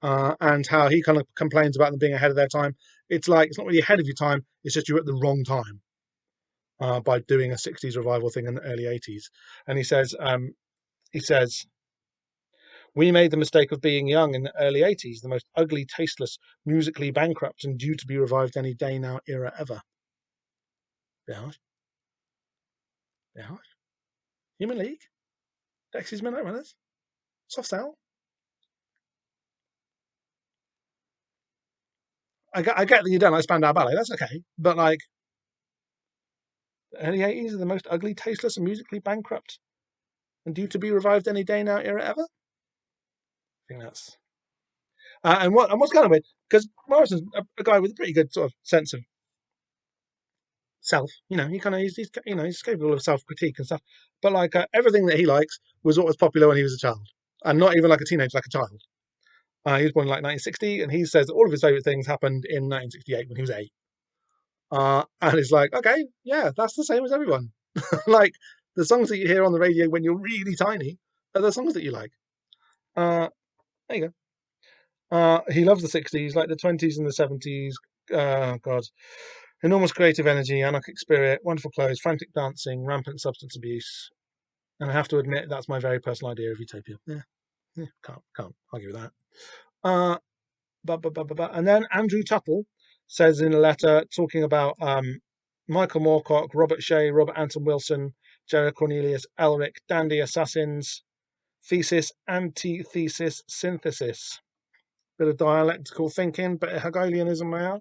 and how he kind of complains about them being ahead of their time. It's like, it's not really ahead of your time. It's just you're at the wrong time by doing a 60s revival thing in the early 80s. And he says, we made the mistake of being young in the early 80s, the most ugly, tasteless, musically bankrupt, and due to be revived any day now era ever. Yeah. Human League? Dexys Midnight Runners? Soft Cell? I get that you don't like Spandau Ballet, that's okay. But like, the early 80s are the most ugly, tasteless, and musically bankrupt, and due to be revived any day now era ever? I think that's... and what's kind of weird, because Morrison's a guy with a pretty good sort of sense of self. He's capable of self critique and stuff. But like everything that he likes was what was popular when he was a child, and not even like a teenager, like a child. He was born in like 1960, and he says that all of his favorite things happened in 1968 when he was 8. And it's like, okay, yeah, that's the same as everyone. Like the songs that you hear on the radio when you're really tiny are the songs that you like. There you go. He loves the 60s, like the 20s and the 70s. God. Enormous creative energy, anarchic spirit, wonderful clothes, frantic dancing, rampant substance abuse. And I have to admit, that's my very personal idea of utopia. Yeah, can't argue with that. And then Andrew Tuttle says in a letter talking about Michael Moorcock, Robert Shea, Robert Anton Wilson, Jerry Cornelius, Elric, Dandy Assassins, thesis, antithesis, synthesis. Bit of dialectical thinking, bit of Hegelianism there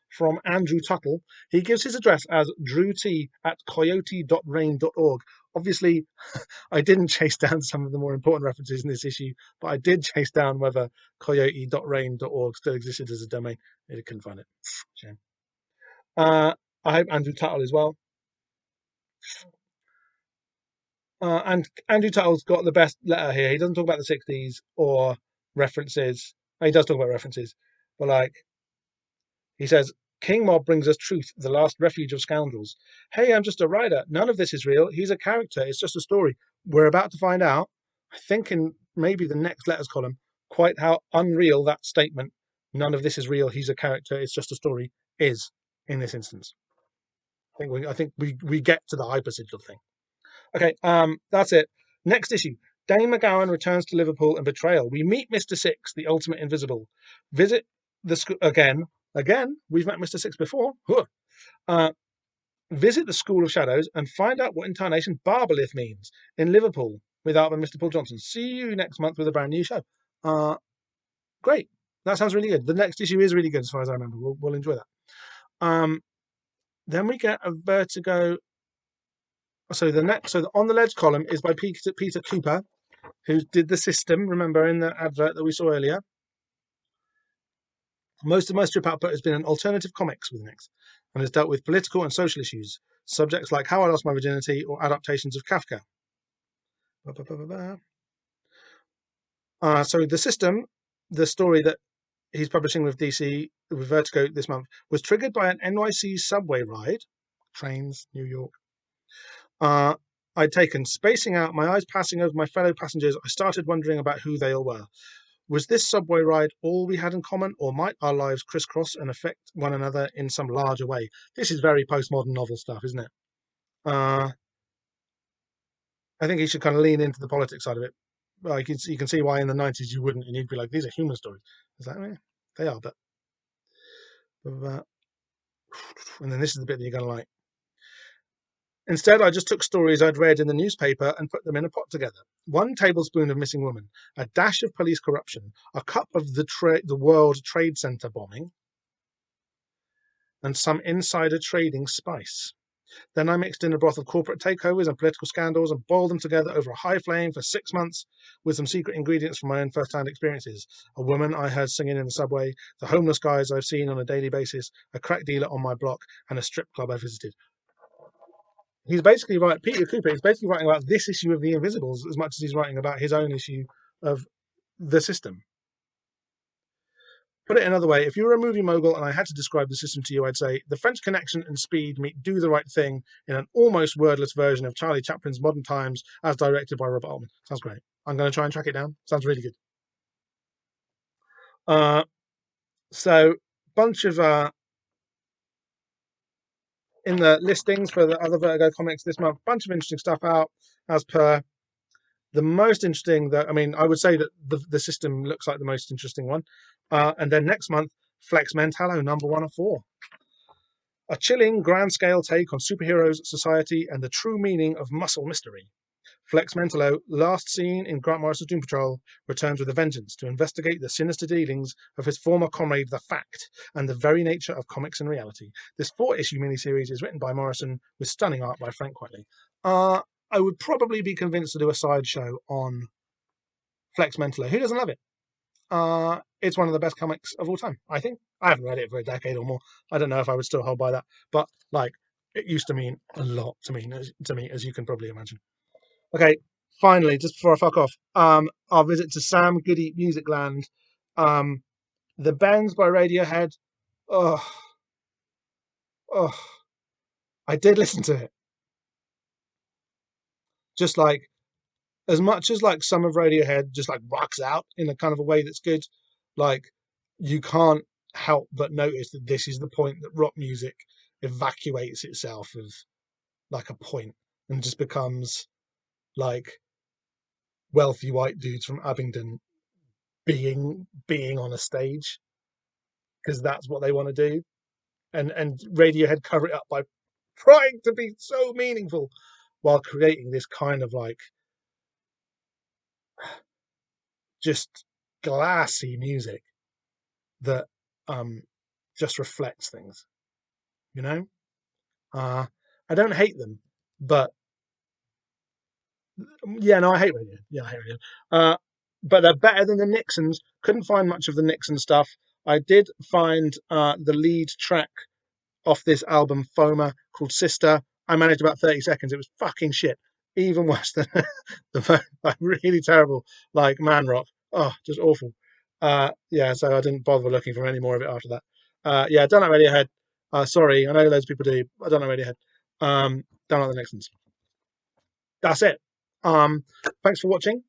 from Andrew Tuttle. He gives his address as drewt@coyote.rain.org. Obviously, I didn't chase down some of the more important references in this issue, but I did chase down whether coyote.rain.org still existed as a domain. I couldn't find it. Shame. I hope Andrew Tuttle as well. And Andrew Tuttle's got the best letter here. He doesn't talk about the 60s or references. He does talk about references, but like he says, King Mob brings us truth, the last refuge of scoundrels. Hey, I'm just a writer. None of this is real. He's a character. It's just a story. We're about to find out, I think in maybe the next letters column, quite how unreal that statement, none of this is real, he's a character, it's just a story, is in this instance. I think we get to the hypersigil thing. Okay, that's it. Next issue. Dane McGowan returns to Liverpool in betrayal. We meet Mr. Six, the ultimate invisible. Visit the school again. Again, we've met Mr. Six before. Visit the School of Shadows and find out what incarnation Barbalith means in Liverpool with Art by Mr. Paul Johnson. See you next month with a brand new show. Great. That sounds really good. The next issue is really good as far as I remember. We'll enjoy that. Then we get a Vertigo. So the On the Ledge column is by Peter Cooper, who did The System, remember, in the advert that we saw earlier. Most of my strip output has been an alternative comics with Nix, and has dealt with political and social issues, subjects like How I Lost My Virginity or adaptations of Kafka. So The System, the story that he's publishing with DC, with Vertigo this month, was triggered by an NYC subway ride, trains, New York. I'd taken spacing out, my eyes passing over my fellow passengers. I started wondering about who they all were. Was this subway ride all we had in common, or might our lives crisscross and affect one another in some larger way? This is very postmodern novel stuff, isn't it? I think he should kind of lean into the politics side of it. Like you can see why in the 90s you wouldn't, and you'd be like, these are human stories. Is that right? They are, but and then this is the bit that you're going to like. Instead, I just took stories I'd read in the newspaper and put them in a pot together. 1 tablespoon of missing woman, a dash of police corruption, a cup of the World Trade Center bombing, and some insider trading spice. Then I mixed in a broth of corporate takeovers and political scandals and boiled them together over a high flame for 6 months with some secret ingredients from my own first-hand experiences. A woman I heard singing in the subway, the homeless guys I've seen on a daily basis, a crack dealer on my block, and a strip club I visited. He's basically Peter Cooper is basically writing about this issue of The Invisibles as much as he's writing about his own issue of The System. Put it another way, if you were a movie mogul and I had to describe The System to you, I'd say the French Connection and Speed meet Do the Right Thing in an almost wordless version of Charlie Chaplin's Modern Times as directed by Robert Altman. Sounds great. I'm going to try and track it down. Sounds really good. So, bunch of in the listings for the other Vertigo comics this month, bunch of interesting stuff out as per. The most interesting, that I mean, I would say that the System looks like the most interesting one. And then next month, Flex Mentallo, number 1 of 4. A chilling, grand-scale take on superheroes, society, and the true meaning of muscle mystery. Flex Mentallo, last seen in Grant Morrison's Doom Patrol, returns with a vengeance to investigate the sinister dealings of his former comrade, The Fact, and the very nature of comics and reality. This 4-issue miniseries is written by Morrison with stunning art by Frank Quitely. I would probably be convinced to do a sideshow on Flex Mentallo. Who doesn't love it? It's one of the best comics of all time, I think. I haven't read it for a decade or more. I don't know if I would still hold by that, but like it used to mean a lot to me, as you can probably imagine. Okay, finally, just before I fuck off, our visit to Sam Goody Musicland, The Bends by Radiohead. Oh, I did listen to it. Just like as much as like some of Radiohead just like rocks out in a kind of a way that's good, like you can't help but notice that this is the point that rock music evacuates itself of like a point and just becomes like wealthy white dudes from Abingdon being on a stage because that's what they want to do, and Radiohead cover it up by trying to be so meaningful while creating this kind of like just glassy music that just reflects things, you know. I don't hate them, but yeah, no, I hate radio. Yeah, I hate radio. But they're better than the Nixons. Couldn't find much of the Nixon stuff. I did find the lead track off this album, Foma, called Sister. I managed about 30 seconds. It was fucking shit. Even worse than like really terrible, like man rock. Oh, just awful. Yeah, so I didn't bother looking for any more of it after that. Yeah, don't like Radiohead. Sorry, I know loads of people do. I don't like Radiohead. Don't like the Nixons. That's it. Thanks for watching.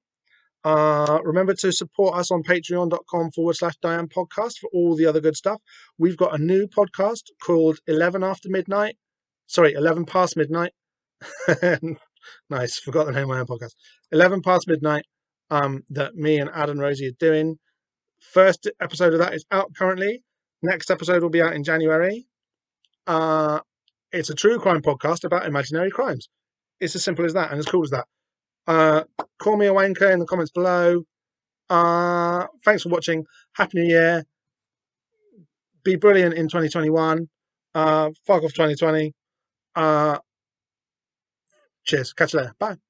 Remember to support us on patreon.com/Diane podcast for all the other good stuff. We've got a new podcast called 11 After Midnight. Sorry, 11 Past Midnight. Nice, forgot the name of my own podcast. 11 Past Midnight, that me and Ad and Rosie are doing. First episode of that is out currently. Next episode will be out in January. It's a true crime podcast about imaginary crimes. It's as simple as that and as cool as that. Call me a wanker in the comments below. Thanks for watching. Happy New Year. Be brilliant in 2021. Fuck off 2020. Cheers. Catch you later. Bye.